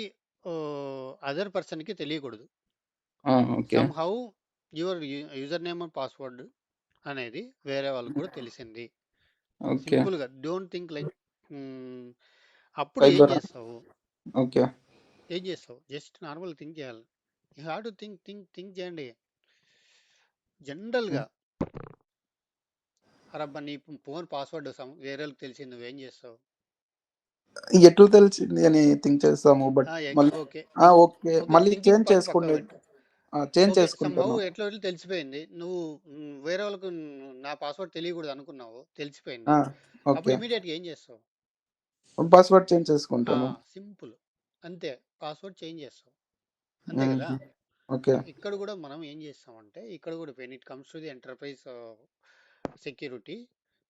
other పర్సన్‌కి తెలియకూడదు. Ah! Okay. Somehow your user name and password అనేది వేరే వాళ్ళకి కూడా తెలిసింది. ఓకే. సింపుల్‌గా డోంట్ థింక్ లైక్ హ్మ్. అప్పుడు ఏం సైబర్ చేస్తావు? ఓకే. ఏం చేస్తావు? జస్ట్ నార్మల్‌గా థింక్ చేయాలి. యూ హావ్ టు థింక్ చేయండి. హ్మ్. జనరల్‌గా అరబ్బా! నీ ఫోన్ పాస్వర్డ్ వేరేళ్ళకి తెలిసింది నువ్వేం చేస్తావు? ఎట్లా తెలిసింది అని థింక్ చేస్తాము. బట్ మళ్ళీ ఓకే. Think okay. ఓకే. మళ్ళీ థింకింగ్ చేంజ్ పార్ట్ పక్కకు చేసుకునే పెట్టు. Change okay. సమ్‌హౌ చేసుకుంటాను. ఎట్లో తెలిసిపోయింది. నువ్వు వేరే వాళ్ళకి నా పాస్వర్డ్ తెలియకూడదు అనుకున్నావు. ఆ! తెలిసిపోయింది. అప్పుడు ఓకే. ఇమ్మీడియేట్‌గా ఏం చేస్తావు? పాస్వర్డ్ చేంజ్ ఆ! చేసుకుంటాను. సింపుల్. అంతే. పాస్వర్డ్ చేంజ్ చేస్తావు. అంతే కదా! హుహు. ఓకే. సో, ఇక్కడ కూడా మనం ఏం చేస్తామంటే, ఇక్కడ కూడా when it comes to the enterprise security.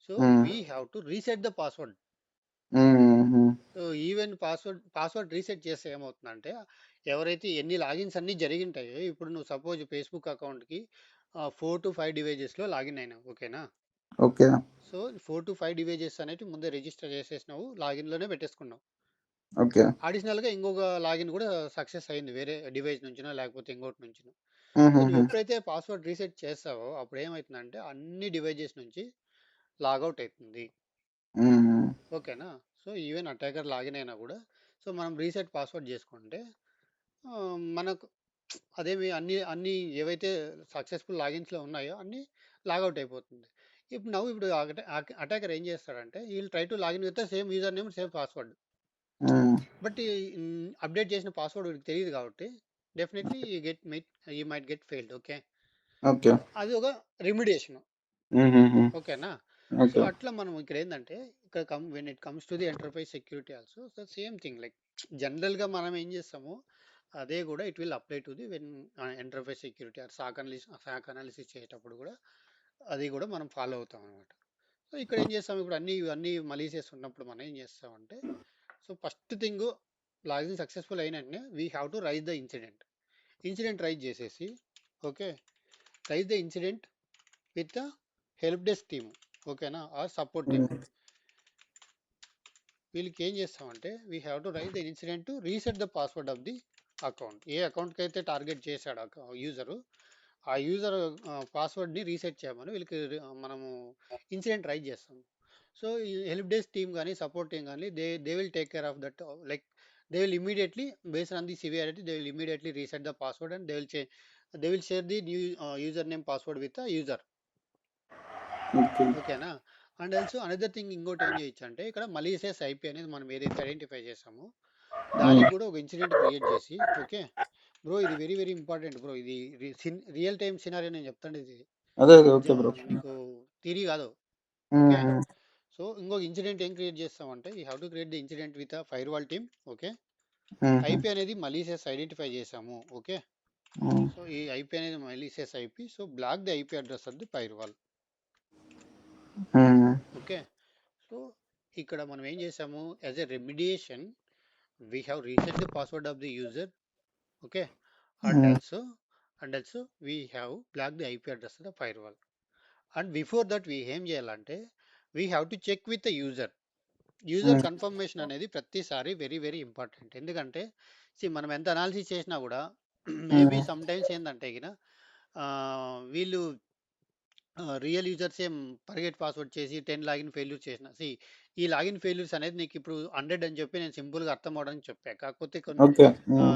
So, hmm. We have to reset the password. హుహు. సో, ఈవెన్ పాస్వర్డ్ రీసెట్ చేస్తే ఏమవుతుందంటే, ఎవరైతే ఎన్ని లాగిన్స్ అన్నీ జరిగింటాయో, ఇప్పుడు నువ్వు సపోజ్ ఫేస్‌బుక్ అకౌంట్‌కి 4-5 డివైజెస్‌లో లాగిన్ అయినావు. ఓకేనా? ఓకే. సో, 4-5 డివైజెస్ అనేటివి ముందే రిజిస్టర్ చేసేసినావు. లాగిన్‌లోనే పెట్టేసుకున్నావు. ఓకే. అడిషనల్‌గా ఇంకొక లాగిన్ కూడా సక్సెస్ అయింది. వేరే డివైస్ నుంచినో, లేకపోతే ఇంకోటి నుంచినో. సో, నువ్వు హుహుహు. ఎప్పుడైతే పాస్వర్డ్ రీసెట్ చేస్తావో, అప్పుడు ఏమైతుందంటే, అన్ని డివైజెస్ నుంచి లాగౌట్ అయితుంది. హ్మ్. ఓకేనా? సో, ఈవెన్ అటాకర్ లాగిన్ అయినా కూడా, సో, మనం రీసెట్ పాస్వర్డ్ చేసుకుంటే మనకు అదేమి అన్ని అన్ని ఏవైతే సక్సెస్‌ఫుల్ లాగిన్స్‌లో ఉన్నాయో అన్నీ లాగౌట్ అయిపోతుంది. ఇప్పుడు అటాకర్ ఏం చేస్తాడంటే, he will try to login with the same user name, same password. Hmm. But update చేసిన పాస్వర్డ్ వీడికి తెలీదు కాబట్టి definitely you might get failed. Okay. Okay. So, అది ఒక రెమిడియేషన్. హుహుహు. ఓకేనా? So, okay. అట్లా మనం ఇక్కడేందంటే, ఇక్కడ when it comes to the enterprise security also so, same thing like జనరల్‌గా మనం ఏం చేస్తామో, అదే గూడా it will apply to the enterprise security or sock analysis చేసేటప్పుడు గూడా అది గూడా మనం ఫాలో అవుతాం అనమాట. సో, ఇక్కడ ఏం చేస్తాం, ఇప్పుడు ఇవన్నీ మలీషియస్ ఉన్నప్పుడు మనం ఏం చేస్తామంటే, so, first thing login successful అయిన వెంటనే we have to raise the incident. Incident raise చేసేసి, okay. Raise the incident with the help desk team. ఓకేనా? Or support team. హ్మ్. వీళ్ళకి ఏం చేస్తామంటే, we have to raise the incident to reset the password of the account. ఏ అకౌంట్కి అయితే target చేశాడు user, ఆ యూజర్ పాస్వర్డ్ని రీసెట్ చేయమని వీళ్ళకి మనము ఇన్సిడెంట్ రైజ్ చేస్తాం. సో ఈ హెల్ప్ డెస్క్ టీమ్ కానీ సపోర్ట్ టీమ్ కానీ they will take care of that. Like they will immediately based on the severity they will immediately reset the password and they will share the new user name password with user. Okay. ఓకేనా? And also another thing ఇంకోటి ఏం చేయొచ్చు అంటే, ఇక్కడ malicious IP అనేది మనం ఏదైతే identify చేసామో హ్మ్. దానికి కూడా ఒక ఇన్సిడెంట్ క్రియేట్ చేసి, ఓకే బ్రో, ఇది వెరీ వెరీ ఇంపార్టెంట్ బ్రో, ఇది రియల్ టైమ్ సినారియో నేను చెప్తాను. ఇది అదే. Okay bro. నీకు థియరీ కాదు. ఓకే. హ్మ్. సో ఇంకొక ఇన్సిడెంట్ ఏం క్రియేట్ చేస్తామంటే, you have to create the incident with firewall team. Okay. హుహు. ఐపీ అనేది మలీషియస్ ఐడెంటిఫై చేసాము. ఓకే. హ్మ్. సో ఈ ఐపీ అనేది malicious IP. So block the IP address of the firewall. హ్మ్. Okay. So ఇక్కడ మనం ఏం చేసాము, as a remediation we have reset the password of the user. Okay. and హ్మ్. also and also we have blocked the IP address of the firewall. And before that we ఏం చేయాలంటే, we have to check with the user హ్మ్. Confirmation అనేది ప్రతిసారి very very important. ఎందుకంటే మనం ఎంత analysis చేసినా కూడా మేబీ హ్మ్. సమ్ టైమ్స్ ఏంటంటే వీళ్ళు రియల్ యూజర్స్ ఏం ఫర్గెట్ పాస్వర్డ్ చేసి 10 లాగిన్ ఫెయిల్యూర్ చేసిన ఈ లాగిన్ ఫెయిల్యూర్స్ అనేది నీకు ఇప్పుడు 100 అని చెప్పి నేను సింపుల్గా అర్థం అవడానికి చెప్పా. కాకపోతే కొన్ని ఓకే. హ్మ్.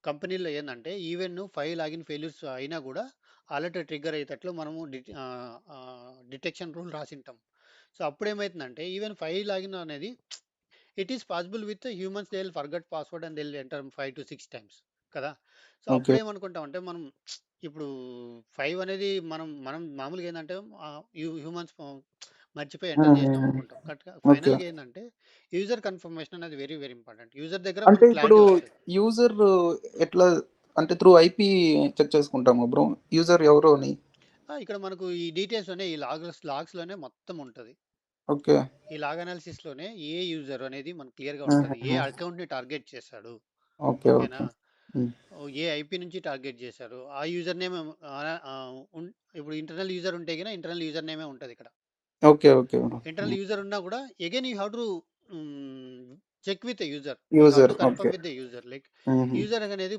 కంపెనీలో ఏందంటే, ఈవెన్ 5 లాగిన్ ఫెయిల్యూర్స్ అయినా గూడా అలర్ట్ ట్రిగ్గర్ అయ్యేటట్లు మనము డిటెక్షన్ రూల్ రాసింటాం. సో, అప్పుడేమైతుందంటే, ఈవెన్ 5 లాగిన్ అనేది it is possible with humans. They will forget password and they will enter 5-6 times. కదా! So, okay. అప్పుడేమనుకుంటామంటే మనం ఇప్పుడు 5 అనేది మనం మనం మామూలుగా ఏందంటే హ్యూమన్స్ మర్చిపోయి ఎంటర్ చేసినాం అనుకుంటాం. ఓకే. ఫైనల్‌గా ఏందంటే యూజర్ కన్ఫర్మేషన్ అనేది వెరీ, వెరీ ఇంపార్టెంట్. యూజర్ దగ్గర అంటే మనకు ఇప్పుడు క్లారిటీ వస్తది. యూజర్ ఎట్లా అంటే త్రూ ఐపీ చెక్ చేసుకుంటాము బ్రో. యూజర్ ఎవరు అని. ఇక్కడ మనకు ఈ డీటెయిల్స్‌లోనే ఈ లాగ్స్‌లోనే మొత్తం ఉంటది. ఓకే. ఈ లాగ్ అనాలిసిస్‌లోనే ఏ యూజర్ అనేది మనకు క్లియర్‌గా ఉంటది. ఏ హుహుహు. అకౌంట్‌ని టార్గెట్ చేశాడు. ఓకే. ఓకేనా? ఓకే. హ్మ్. ఏ ఐపీ నుంచి టార్గెట్ చేశారు. ఆ యూజర్ నేమ్ ఇప్పుడు ఇంటర్నల్ యూజర్ ఉంటే గిన ఇంటర్నల్ యూజర్ నేమే ఉంటదిక్కడ. Okay. Okay bro. Internal hmm. User ఉన్నా కూడా again you have to check with the user. You have user. To okay. Confirm with the user. Like హుహు. యూజర్ అనేది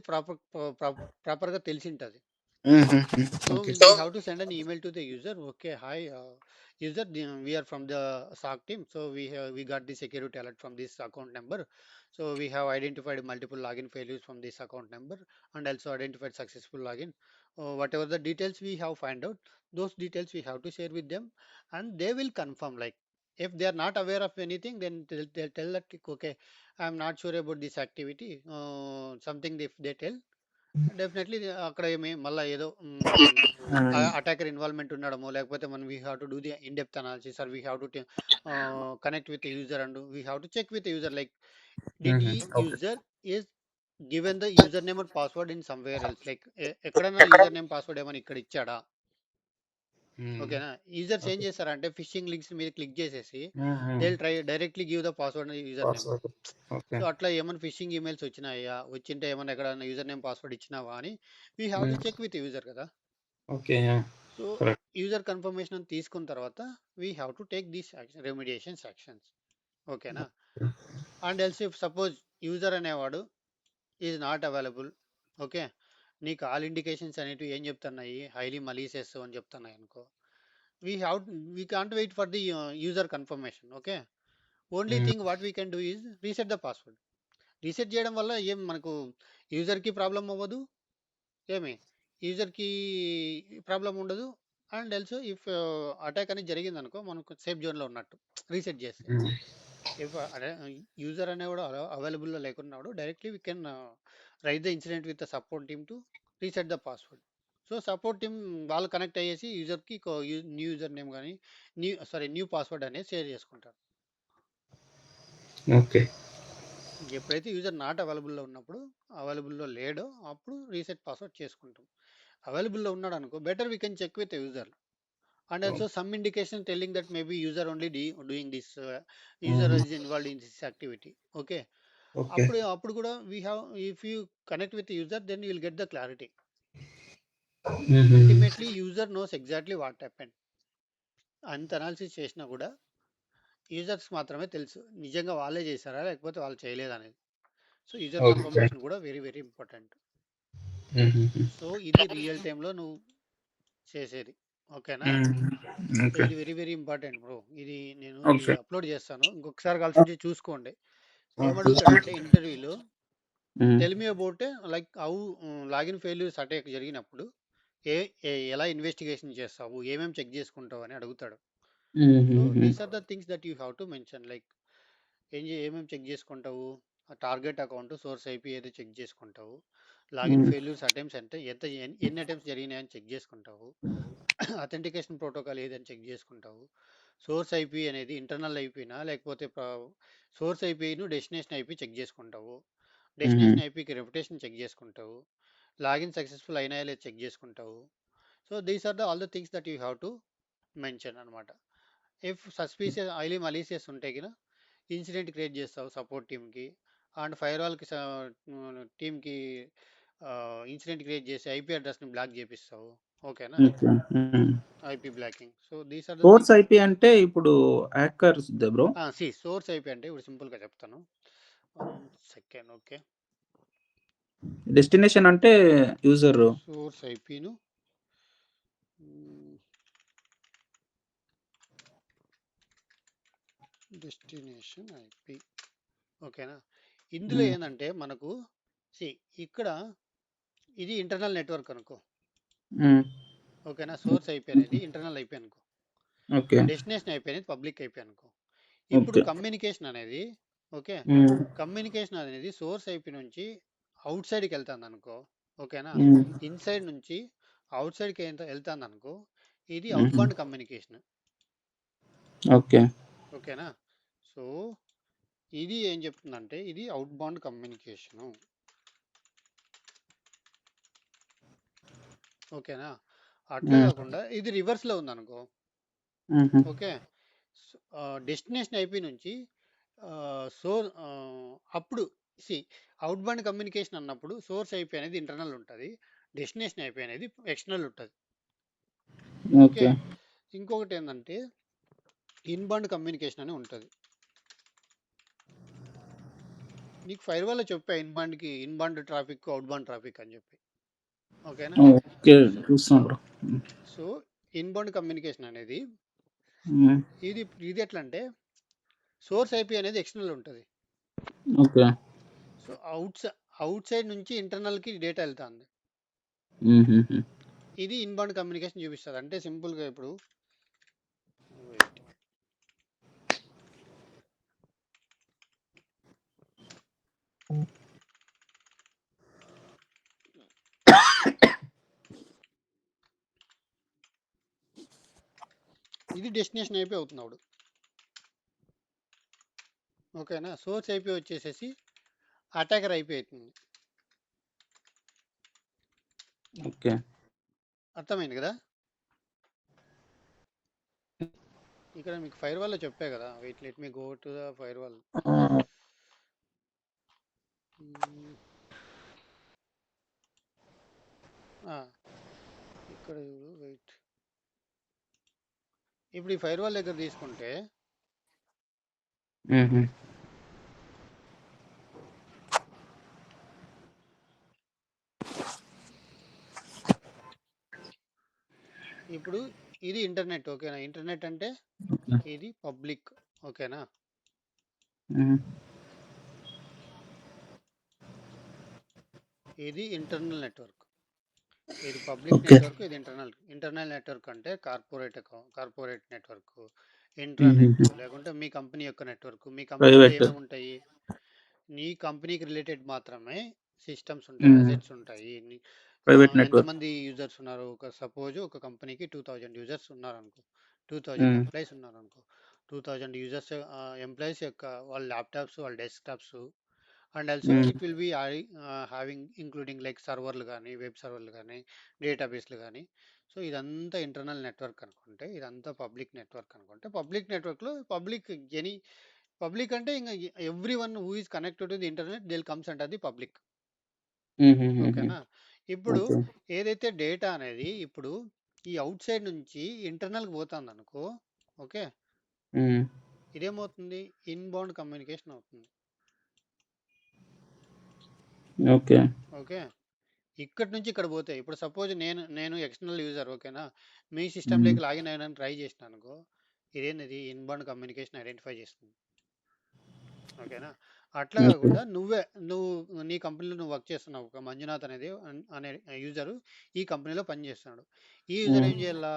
ప్రాపర్‌గా తెలిసుంటది. హుహుహు. So okay. we have to send an email to the user. Okay, hi, user. We are from the SOC team. So we got the security alert from this account number. So we have identified multiple login failures from this account number and also identified successful login. Whatever the details we have find out, those details we have to share with them, and they will confirm. Like if they are not aware of anything, then they'll tell that okay, I'm not sure about this activity. Something if they tell. Definitely అక్కడ మళ్ళా ఏదో హ్మ్. Attacker involvement ఉండడమో లేకపోతే మనం we have to do the in depth analysis or we have to connect with user and we have to check with user like did హుహు. ఈ okay. User is given the user name and password in somewhere else like ఎక్కడన్నా user name password ఏమైనా ఇక్కడ ఇచ్చాడా. హ్మ్. ఓకేనా. Users ఏం okay. చేస్తారంటే ఫిషింగ్ లింక్స్ మీద క్లిక్ చేసేసి హుహు. They try directly give the password user name. Password. Okay. So అట్లా ఏమైనా ఫిషింగ్ ఈమెయిల్స్ వచ్చినాయా, వచ్చింటే ఏమైనా ఎక్కడైనా యూజర్ నేమ్ పాస్వర్డ్ ఇచ్చినావా అని we have to hmm. Check with user కదా. Okay. Yeah! So correct. User confirmation తీసుకున్న తర్వాత we have to take these remediations actions. ఓకేనా. And else if suppose user అనేవాడు ఈజ్ నాట్ అవైలబుల్. ఓకే. నీకు all indications అనేటివి ఏం చెప్తున్నాయి, highly malicious అని చెప్తున్నాయి అనుకో, we have we can't wait for the user confirmation. Okay. Only hmm. Thing what we can do is reset the password. Reset చేయడం వల్ల ఏం మనకు యూజర్కి ప్రాబ్లం అవ్వదు, ఏమి యూజర్కి ప్రాబ్లం ఉండదు. అండ్ ఆల్సో ఇఫ్ అటాక్ అనేది జరిగింది అనుకో మనకు సేఫ్ జోన్లో ఉన్నట్టు రీసెట్ చేస్తే. హ్మ్. ఇఫ్ యూజర్ అనేవాడు అవైలబుల్లో లేకున్నాడు directly we can write the incident with the support team to reset the password. So support team వాళ్ళు కనెక్ట్ అయ్యేసి యూజర్కి న్యూ యూజర్ నేమ్ కానీ న్యూ పాస్వర్డ్ అనేది షేర్ చేసుకుంటారు. ఓకే. ఎప్పుడైతే యూజర్ నాట్ అవైలబుల్లో ఉన్నప్పుడు, అవైలబుల్లో లేడో అప్పుడు రీసెట్ పాస్వర్డ్ చేసుకుంటాం. అవైలబుల్లో ఉన్నాడు అనుకో better we can check with user. And also some indication telling that maybe user only doing this, user హుహు. is involved in this activity. Okay. Okay. అప్పుడు కూడా we have, if you connect with the user then you will get the clarity. హుహు. Ultimately user knows exactly what happened. అంత analysis చేసినా కూడా users మాత్రమే తెలుసు నిజంగా వాళ్ళే చేశారా లేకపోతే వాళ్ళు చేయలేదనేది. So user okay. కన్ఫర్మేషన్ కూడా వెరీ, వెరీ ఇంపార్టెంట్. హుహుహు. సో ఇది రియల్ టైంలో నువ్వు చేసేది. ఓకేనా. హ్మ్. So okay. ఇది వెరీ, వెరీ ఇంపార్టెంట్ బ్రో. నేను ఇది ఓకే. అప్లోడ్ చేస్తాను. ఇంకొకసారి కలిసి చూసుకోండి. ఆ! ఏమడుగుతాడంటే చూస్తాను. ఇంటర్వ్యూలో హ్మ్. Tell me about like how login failures attack జరిగినప్పుడు ఎలా ఇన్వెస్టిగేషన్ చేస్తావు, ఏమేమి చెక్ చేసుకుంటావు అని అడుగుతాడు. సో హుహుహు. These are the things that you have to mention. Like ఏమేమి చెక్ చేసుకుంటావు, టార్గెట్ అకౌంట్ సోర్స్ ఐపీ ఏదో చెక్ చేసుకుంటావు, లాగిన్ హ్మ్. ఫెయిల్యూర్స్ అటెంప్ట్స్ అంటే ఎన్ని అటెంప్ట్స్ జరిగినాయని చెక్ చేసుకుంటావు, అథెంటికేషన్ ప్రోటోకాల్ ఏదని చెక్ చేసుకుంటావు, సోర్స్ ఐపీ అనేది ఇంటర్నల్ ఐపీనా లేకపోతే సోర్స్ ఐపీను డెస్టినేషన్ ఐపీ చెక్ చేసుకుంటావు, హుహు. డెస్టినేషన్ ఐపీకి రెప్యుటేషన్ చెక్ చేసుకుంటావు, లాగిన్ సక్సెస్ఫుల్ అయినాయో లేదో చెక్ చేసుకుంటావు. So these are all the things that you have to mention అనమాట. ఇఫ్ సస్పీషియస్ హైలీ మలీషియస్ ఉంటే కినా ఇన్సిడెంట్ క్రియేట్ చేస్తావు సపోర్ట్ టీమ్కి అండ్ ఫైర్ వాల్కి టీమ్కి ఇన్సిడెంట్ క్రియేట్ చేసి ఐపీ అడ్రస్ని బ్లాక్ చేపిస్తావు. ఓకేనా. Okay. Hmm. IP blocking. So these are the source things. IP అంటే ఇప్పుడు హ్యాకర్స్‌దా బ్రో? సోర్స్ ఐపీ అంటే ఇప్పుడు సింపుల్గా చెప్తాను. 1 సెకండ్. ఓకే. డెస్టినేషన్ అంటే యూజర్. సోర్స్ ఐపీను డెస్టినేషన్ ఐపీ. ఓకేనా. ఇందులో హ్మ్. ఏంటంటే మనకు సి ఇక్కడ ఇది ఇంటర్నల్ నెట్వర్క్ అనుకో. హ్మ్. ఓకేనా. సోర్స్ ఐపీ అనేది ఇంటర్నల్ ఐపీ అనుకో. ఓకే. డెస్టినేషన్ ఐపీ అనేది పబ్లిక్ ఐపీ అనుకో. ఇప్పుడు ఓకే. కమ్యూనికేషన్ అనేది ఓకే, హ్మ్. కమ్యూనికేషన్ అనేది సోర్స్ ఐపీ నుంచి అవుట్ సైడ్కి వెళ్తాను అనుకో, ఓకేనా, ఉమ్, ఇన్సైడ్ నుంచి అవుట్ సైడ్కి వెళ్తాను అనుకో, ఇది అవుట్ ఉహు, బౌండ్ కమ్యూనికేషన్. ఓకే. ఓకేనా. సో ఇది ఏం చెప్తుందంటే ఇది అవుట్ బౌండ్ కమ్యూనికేషను. ఓకేనా. అట్లా ఉమ్, కాకుండా ఇది రివర్స్లో ఉందనుకో, ఉహు, ఓకే, డెస్టినేషన్ ఐపీ నుంచి సో అప్పుడు సి అవుట్ బౌండ్ కమ్యూనికేషన్ అన్నప్పుడు సోర్స్ ఐపీ అనేది ఇంటర్నల్ ఉంటుంది, డెస్టినేషన్ ఐపీ అనేది ఎక్స్టర్నల్ ఉంటుంది. ఓకే. ఓకే. ఇంకొకటి ఏంటంటే ఇన్బౌండ్ కమ్యూనికేషన్ అని ఉంటుంది. నీకు ఫైర్ వాళ్ళ చెప్పా inbound traffic out bound traffic అని చెప్పి. ఓకేనా. ఓకే, సో చూస్తున్నా బ్రో. సో ఇన్బౌండ్ కమ్యూనికేషన్ అనేది ఉమ్, ఇది ఇది ఎట్లా అంటే సోర్స్ ఐపీ అనేది ఎక్స్టర్నల్ ఉంటుంది. ఓకే. సో అవుట్ సైడ్ నుంచి ఇంటర్నల్కి డేటా వెళ్తుంది. ఉహుహు, ఇది ఇన్బౌండ్ కమ్యూనికేషన్ చూపిస్తుంది. అంటే సింపుల్గా ఇప్పుడు wait. ఇది డెస్టినేషన్ ఐపీ అవుతుంది అప్పుడు. ఓకేనా. సోర్స్ ఐపీ వచ్చేసేసి అటాకర్ ఐపీ అవుతుంది. ఓకే. అర్థమైంది కదా. ఇక్కడ మీకు ఫైర్ వాల్ చెప్పే కదా, wait let me go to the firewall. ఆ, ఇక్కడ వెయిట్, ఇప్పుడు ఈ ఫైర్ వాల్ దగ్గర తీసుకుంటే ఉహు, ఇప్పుడు ఇది ఇంటర్నెట్. ఓకేనా. ఇంటర్నెట్ అంటే ఓకే. ఇది పబ్లిక్. ఓకేనా. ఉహు, ఇది ఇంటర్నల్ నెట్వర్క్. ఇది పబ్లిక్ ఓకే. నెట్వర్క్, ఇది ఇంటర్నల్ నెట్వర్క్ అంటే కార్పొరేట్ నెట్వర్క్, ఇంట్రానెట్, ఉహుహు, లేకుంటే మీ కంపెనీ యొక్క నెట్వర్క్. మీ కంపెనీలో ప్రైవేట్. ఏమేమి ఉంటాయి, నీ కంపెనీకి రిలేటెడ్ మాత్రమే సిస్టమ్స్ ఉంటాయి, ఉమ్, అసెట్స్ ఉంటాయి. Private network. ఎంతమంది యూజర్స్ ఉన్నారు, సపోజ్ ఒక కంపెనీకి 2000 యూజర్స్ ఉన్నారు అనుకో, 2000 ఉమ్, ఎంప్లాయీస్ ఉన్నారు అనుకో, 2000 యూజర్స్ ఎంప్లాయీస్ యొక్క వాళ్ళ ల్యాప్టాప్స్, వాళ్ళ desktops, and also um, it will be having including like సర్వర్లు కానీ, వెబ్ సర్వర్లు కానీ, డేటాబేస్లు కానీ. సో ఇదంతా ఇంటర్నల్ నెట్వర్క్ అనుకుంటే, ఇదంతా పబ్లిక్ నెట్వర్క్ అనుకుంటే, పబ్లిక్ నెట్వర్క్లో పబ్లిక్ అంటే ఇంకా everyone who is connected to the internet దిల్ కమ్స్ అంటారు ది పబ్లిక్. ఉహుహుహు, ఓకేనా. ఇప్పుడు ఓకే. ఏదైతే డేటా అనేది ఇప్పుడు ఈ అవుట్ సైడ్ నుంచి ఇంటర్నల్కి పోతుంది అనుకో, ఓకే, ఉమ్, ఇదేమవుతుంది, ఇన్బౌండ్ కమ్యూనికేషన్ అవుతుంది. ఓకే. ఓకే. ఇక్కడి నుంచి ఇక్కడ పోతే ఇప్పుడు సపోజ్ నేను ఎక్స్టర్నల్ యూజర్, ఓకేనా, మీ ఉమ్, సిస్టంలోకి లాగిన్ అయ్యడానికి ట్రై చేసినా అనుకో, ఇదేంది ఇన్బౌండ్ కమ్యూనికేషన్ ఐడెంటిఫై చేస్తుంది. ఓకేనా. అట్లా ఓకే. కాకుండా నువ్వు నీ కంపెనీలో నువ్వు వర్క్ చేస్తున్నావు, ఒక మంజునాథ్ అనే యూజరు ఈ కంపెనీలో పనిచేస్తున్నాడు. ఈ యూజర్ ఉమ్, ఏం చేయాలా,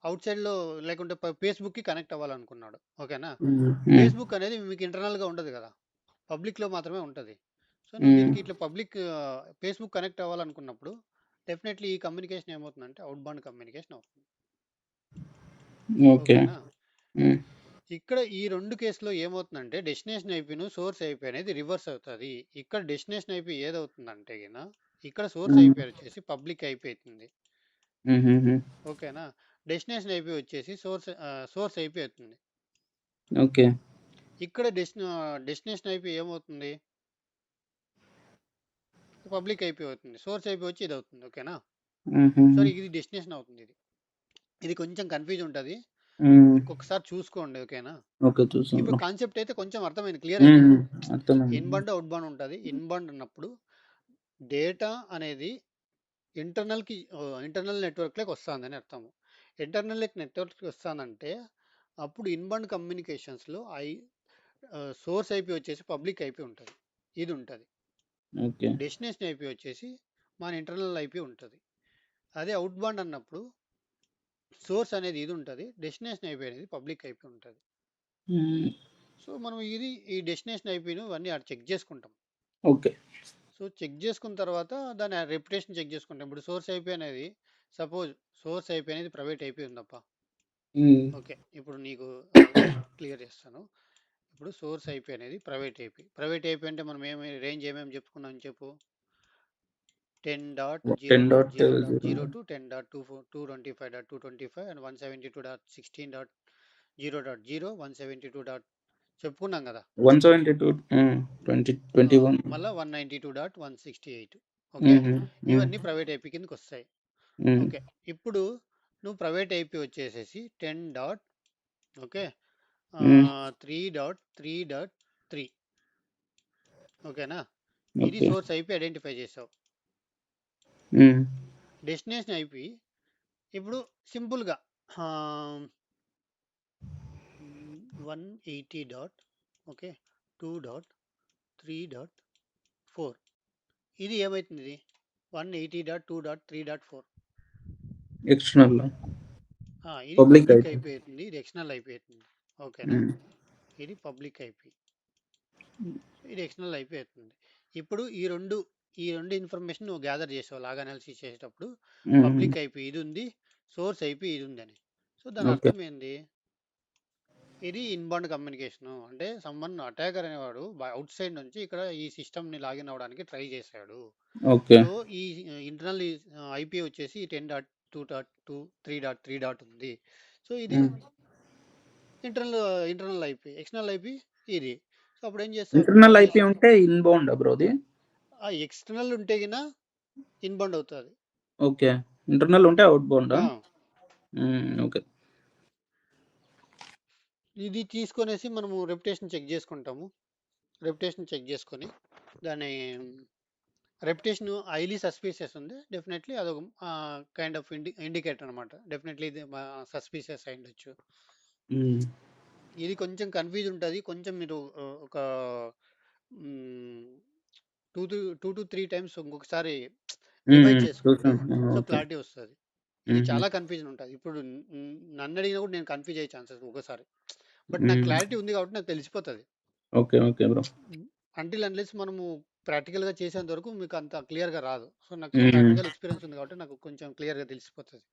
అవుట్ సైడ్లో లేకుంటే ఫేస్బుక్కి కనెక్ట్ అవ్వాలనుకున్నాడు. ఓకేనా. ఉమ్, ఉమ్, ఫేస్బుక్ అనేది మీకు ఇంటర్నల్గా ఉండదు కదా, పబ్లిక్లో మాత్రమే ఉంటుంది. సో నువ్వు ఉమ్, దీనికి ఇట్లా ఫేస్బుక్ కనెక్ట్ అవ్వాలనుకున్నప్పుడు డెఫినెట్లీ ఈ కమ్యూనికేషన్ ఏమవుతుందంటే అవుట్ బౌండ్ కమ్యూనికేషన్ అవుతుంది. ఓకే. ఓకేనా. ఉమ్, ఇక్కడ ఈ రెండు కేసులో ఏమవుతుందంటే డెస్టినేషన్ ఐపీను సోర్స్ ఐపీ అనేది రివర్స్ అవుతుంది. ఇక్కడ డెస్టినేషన్ ఐపీ ఏదవుతుందంటే ఇక్కడ సోర్స్ ఉమ్, ఐపీ వచ్చేసి పబ్లిక్ ఐపీ అవుతుంది. ఉహుహు, ఓకేనా. డెస్టినేషన్ ఐపీ వచ్చేసి సోర్స్ ఐపీ అవుతుంది. ఓకే. ఇక్కడ డెస్టినేషన్ ఐపీ ఏమవుతుంది, పబ్లిక్ ఐపీ అవుతుంది. సోర్స్ ఐపీ వచ్చి ఇది అవుతుంది. ఓకేనా. ఉహుహు, సారీ, ఇది డెస్టినేషన్ అవుతుంది. ఇది కొంచెం కన్ఫ్యూజ్ ఉంటుంది, ఉమ్, ఇంకొకసారి చూసుకోండి. ఓకేనా. ఓకే. చూసాం ఇప్పుడు బ్రో. కాన్సెప్ట్ అయితే కొంచెం అర్థమైంది, క్లియర్ అయింది ఉమ్, ఇప్పుడు. అర్థమైంది. ఇన్బౌండ్ అవుట్బౌండ్ ఉంటుంది. ఇన్బౌండ్ అన్నప్పుడు డేటా అనేది ఇంటర్నల్ నెట్వర్క్లోకి వస్తుందని అర్థము. ఇంటర్నల్ నెట్వర్క్కి వస్తుందంటే అప్పుడు ఇన్బౌండ్ కమ్యూనికేషన్స్లో సోర్స్ ఐపీ వచ్చేసి పబ్లిక్ ఐపీ ఉంటుంది, ఇది ఉంటుంది. ఓకే. డెస్టినేషన్ ఐపీ వచ్చేసి మన ఇంటర్నల్ ఐపీ ఉంటుంది. అదే అవుట్బౌండ్ అన్నప్పుడు సోర్స్ అనేది ఇది ఉంటుంది, డెస్టినేషన్ ఐపీ అనేది పబ్లిక్ ఐపీ ఉంటుంది. ఉమ్, సో మనం ఈ డెస్టినేషన్ ఐపీను ఇవన్నీ చెక్ చేసుకుంటాం. ఓకే. సో సో చెక్ చేసుకున్న తర్వాత దాని రెప్యుటేషన్ చెక్ చేసుకుంటాం. ఇప్పుడు సోర్స్ ఐపీ అనేది సపోజ్ సోర్స్ ఐపీ అనేది ప్రైవేట్ ఐపీ ఉందప్ప. ఓకే, ఇప్పుడు నీకు క్లియర్ చేస్తాను. ఇప్పుడు సోర్స్ ఐపీ అనేది ప్రైవేట్ ఐపీ. ప్రైవేట్ ఐపీ అంటే మనం రేంజ్ ఏమేమి చెప్పుకున్నాం చెప్పు. 10.0.0.0 to 10.225.225 and 172.16.0.0 172. చెప్పుకున్నాం కదా. 172 21 మళ్ళీ 192.168. ఓకే, ఇవన్నీ ప్రైవేట్ ఐపీ కిందకి వస్తాయి. ఓకే, ఇప్పుడు నువ్వు ప్రైవేట్ ఐపీ వచ్చేసేసి 10. ఓకే 3.3.3. ఓకేనా, ఇది సోర్స్ ఐపీ ఐడెంటిఫై చేసావు. డెస్టినేషన్ ఐపీ ఇప్పుడు సింపుల్గా 180. ఓకే 2.3.4. ఇది ఏమవుతుంది? ఇది 180.2.3.4 ఎక్స్టర్నల్ ఇది పబ్లిక్ ఐపీ అవుతుంది, ఇది ఎక్స్టర్నల్ ఐపీ అవుతుంది. ఓకేనా, ఇది పబ్లిక్ ఐపీ, ఇది ఎక్స్టర్నల్ ఐపీ అవుతుంది. ఇప్పుడు ఈ రెండు ఇన్ఫర్మేషన్ నువ్వు గ్యాదర్ చేసావు లాగ్ అనాలిసిస్ చేసేటప్పుడు. పబ్లిక్ ఐపీ ఇది ఉంది, సోర్స్ ఐపీ ఇది ఉందని. సో దాని అర్థం ఏంది? ఇది ఇన్బౌండ్ కమ్యూనికేషన్. అంటే సమ్మన్ అటాకర్ అనేవాడు అవుట్ సైడ్ నుంచి ఇక్కడ ఈ సిస్టమ్ ని లాగిన్ అవ్వడానికి ట్రై చేశాడు. సో ఈ ఇంటర్నల్ ఐపీ వచ్చేసి 10.2.2.3.3. ఉంది. సో ఇది ఇంటర్నల్ ఐపీ. ఎక్స్టర్నల్ ఐపీ ఇది. సో అప్పుడు ఏం చేస్తావు? ఇంటర్నల్ ఐపీ ఉంటే ఇన్బౌండ్ బ్రోది. ఎక్స్టర్నల్ ఉంటే గిన ఇన్బౌండ్ అవుతుంది. ఓకే, ఇంటర్నల్ ఉంటే అవుట్ బౌండ్. ఓకే, ఇది తీసుకొనేసి మనము రెప్యుటేషన్ చెక్ చేసుకుంటాము. రెప్యుటేషన్ చెక్ చేసుకొని దాని రెప్యుటేషన్ హైలీ సస్పీషియస్ ఉంది, డెఫినెట్లీ అదొక కైండ్ ఆఫ్ ఇండికేటర్ అనమాట. డెఫినెట్లీ ఇది సస్పీషియస్ అయి ఉండొచ్చు. ఇది కొంచెం కన్ఫ్యూజ్ ఉంటుంది. కొంచెం మీరు ఒక 2 to 3 టైమ్స్ ఇంకొకసారి రివైజ్ చేసుకోండి, సో క్లారిటీ వస్తుంది. ఇది చాలా కన్ఫ్యూజన్ ఉంటుంది. ఇప్పుడు నన్ను అడిగినా కూడా నేను కన్ఫ్యూజ్ అయ్యే ఛాన్సెస్ ఒకసారి. బట్ నాకు క్లారిటీ ఉంది కాబట్టి నాకు తెలిసిపోతుంది. Okay okay bro. Until unless మనము ప్రాక్టికల్ గా చేసేంత వరకు మీకు అంత క్లియర్ గా రాదు. సో నాకు ప్రాక్టికల్ ఎక్స్పీరియన్స్ ఉంది కాబట్టి నాకు కొంచెం క్లియర్ గా తెలిసిపోతుంది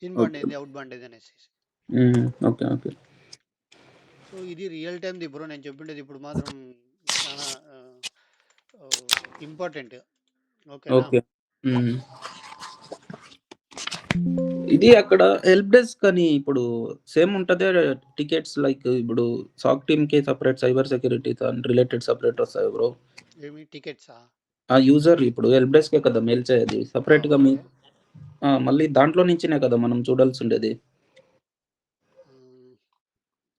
ఇన్బౌండ్ ఏది అవుట్ బౌండ్ ఏది అనేసి. Okay okay. సో ఇది రియల్ టైం ది బ్రో, నేను చెప్పిండేది ఇప్పుడు మాత్రం చాలా ఇంపార్టెంట్. ఓకేనా, ఇది అక్కడ హెల్ప్ డెస్క్ అని ఇప్పుడు సేమ్ ఉంటదే టికెట్స్ లైక్ ఇప్పుడు సాక్ టీమ్ కి separate, cyber security related separate వస్తాయి బ్రో. ఏమి టికెట్స్? ఆ యూజర్ ఇప్పుడు హెల్ప్ డెస్క్ కదా మెయిల్ చేయది సెపరేట్ గా మీ మళ్ళీ దాంట్లో నుంచినే కదా మనం చూడాల్సి ఉండేది.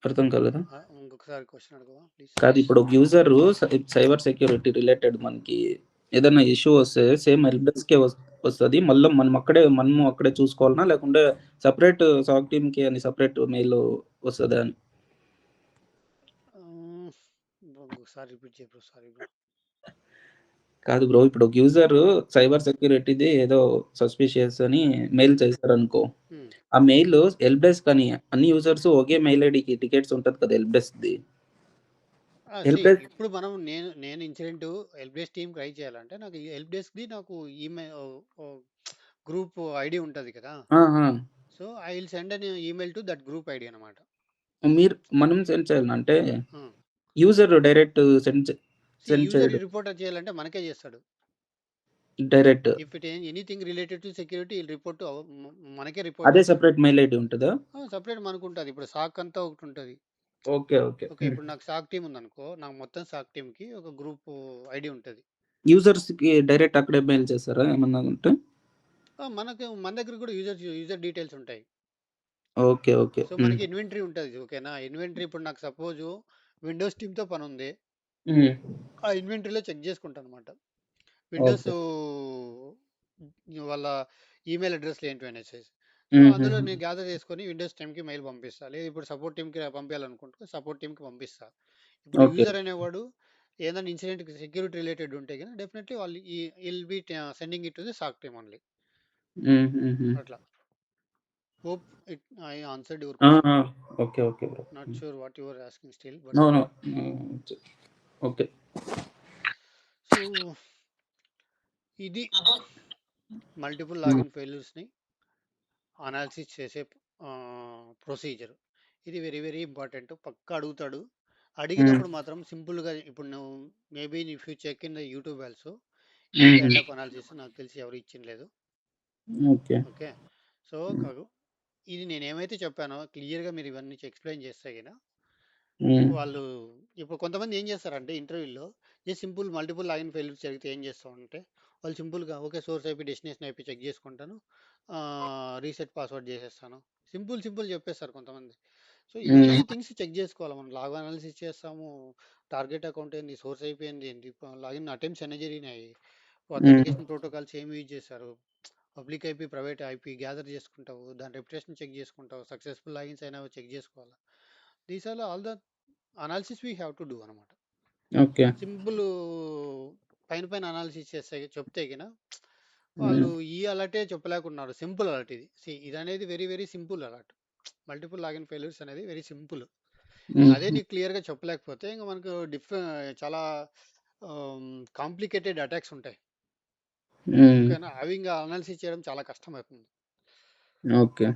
అర్థం కాలేదా? ఇంకొకసారి క్వశ్చన్ అడగవా ప్లీజ్? కాదు, ఇప్పుడు యూజర్ సైబర్ సెక్యూరిటీ రిలేటెడ్ మనకి ఏదైనా ఇష్యూ వస్తే సేమ్ హెల్ప్ డెస్క్ వస్తుంది, మళ్ళీ మనం అక్కడే చూసుకోవాలన్నా లేకుంటే సపరేట్ సాక్ టీమ్ కి అని సపరేట్ మెయిల్ వస్తుంది అని? ఒకసారి రిపీట్ చేయ బ్రో, సారీ బ్రో. కాదు బ్రో, ఇప్పుడు యూజర్ సైబర్ సెక్యూరిటీది ఏదో సస్పిషియస్ అని మెయిల్ చేస్తారు అనుకో, ఆ మెయిల్ హెల్ప్ డెస్క్ అని అన్ని యూజర్స్ ఒకే మెయిల్ ఐడికి టికెట్స్ ఉంటది కదా హెల్ప్ డెస్క్ ది. ఇప్పుడు మనం నేను incident help desk team try చేయాలంటే నాకు హెల్ప్ డెస్క్ ది నాకు ఈమెయిల్ గ్రూప్ ఐడి ఉంటది కదా. So I will send an email to that group ID అన్నమాట. మనం సెండ్ చేయాలంటే user direct send user report చేయాలంటే మనకే చేస్తాడు direct. If it anything related to security report మనకే రిపోర్ట్. అదే సెపరేట్ మెయిల్ ఐడి ఉంటుందా? సెపరేట్ మనకు ఉంటుంది. ఇప్పుడు సాక్ అంతా ఒకటి ఉంటుంది. ఓకే ఓకే ఓకే, ఇప్పుడు నాకు సాక్ టీమ్ ఉందనుకో, నాకు మొత్తం సాక్ టీమ్ కి ఒక గ్రూప్ ఐడి ఉంటుంది. యూజర్స్ కి డైరెక్ట్ అక్కడే మెయిల్ చేస్తారా ఏమన్నా ఉంటే? మన దగ్గర కూడా యూజర్ డీటెయిల్స్ ఉంటాయి. Okay okay. సో మనకి ఇన్వెంటరీ ఉంటుంది. ఓకేనా, ఇన్వెంటరీ ఇప్పుడు నాకు సపోజ్ విండోస్ టీమ్ తో పని ఉంది, ఆ ఇన్వెంటరీలో చెక్ చేసుకుంటాను అనమాట. విండోస్ వాళ్ళ ఈమెయిల్ అడ్రస్లు ఏంటి అనేసి. సో అందులో నేను గ్యాదర్ చేసుకొని విండోస్ టీమ్కి మెయిల్ పంపిస్తా. లేదు ఇప్పుడు సపోర్ట్ టీమ్కి పంపించాలనుకుంటే సపోర్ట్ టీమ్కి పంపిస్తా. ఇప్పుడు యూజర్ అనేవాడు ఏదైనా ఇన్సిడెంట్ సెక్యూరిటీ రిలేటెడ్ ఉంటే కానీ డెఫినెట్లీ వాళ్ళు will be sending it to the SOC team only. అట్లా. Hope I answered your question. Okay okay bro. Not sure what you are asking still, but no okay. So ఇది multiple login ఫెయిల్యూర్స్ని analysis చేసే procedure. ఇది very very important. పక్కా అడుగుతాడు. అడిగినప్పుడు మాత్రం సింపుల్గా, ఇప్పుడు నువ్వు maybe if you check in the YouTube also ఈ కైండ్ ఆఫ్ అనాలిసిస్ నాకు తెలిసి ఎవరు ఇచ్చిండలేదు. ఓకే. ఓకే. సో ఇది నేనేమైతే చెప్పానో క్లియర్గా మీరు ఇవన్నీ ఎక్స్ప్లెయిన్ చేస్తే గిన వాళ్ళు ఇప్పుడు కొంతమంది ఏం చేస్తారంటే ఇంటర్వ్యూలో just simple multiple login failures జరిగితే ఏం చేస్తామంటే వాళ్ళు సింపుల్గా okay source IP destination IP check చేసుకుంటాను, రీసెట్ పాస్వర్డ్ చేసేస్తాను, సింపుల్ సింపుల్ చెప్పేస్తారు కొంతమంది. సో ఇవన్నీ థింగ్స్ చెక్ చేసుకోవాలి మనం. లాగ్ అనాలిసిస్ చేస్తాము, టార్గెట్ అకౌంట్ ఏంది, సోర్స్ ఐపీ ఏంది, లాగిన్ అటెంప్ట్స్ ఎన్ని జరిగినాయి, అథెంటికేషన్ ప్రోటోకాల్స్ ఏమి యూజ్ చేశారు, public IP private IP gather చేసుకుంటావు, దాని రెప్యుటేషన్ చెక్ చేసుకుంటావు, సక్సెస్ఫుల్ లాగిన్స్ అయినా చెక్ చేసుకోవాలి. These are all the analysis we have to do అనమాట. ఓకే. సింపుల్ పైన పైన అనాలిసిస్ చేస్తే చెప్తే గిన వాళ్ళు ఈ అలర్టే చెప్పలేకున్నారు. సింపుల్ అలర్ట్ ఇది. ఇది అనేది very very simple alert. Multiple login failures అనేది వెరీ సింపుల్. అదే నీకు క్లియర్గా చెప్పలేకపోతే ఇంకా మనకు చాలా కాంప్లికేటెడ్ అటాక్స్ ఉంటాయి. ఓకేనా, అవి ఇంకా అనాలిసిస్ చేయడం చాలా కష్టం అవుతుంది. ఓకే.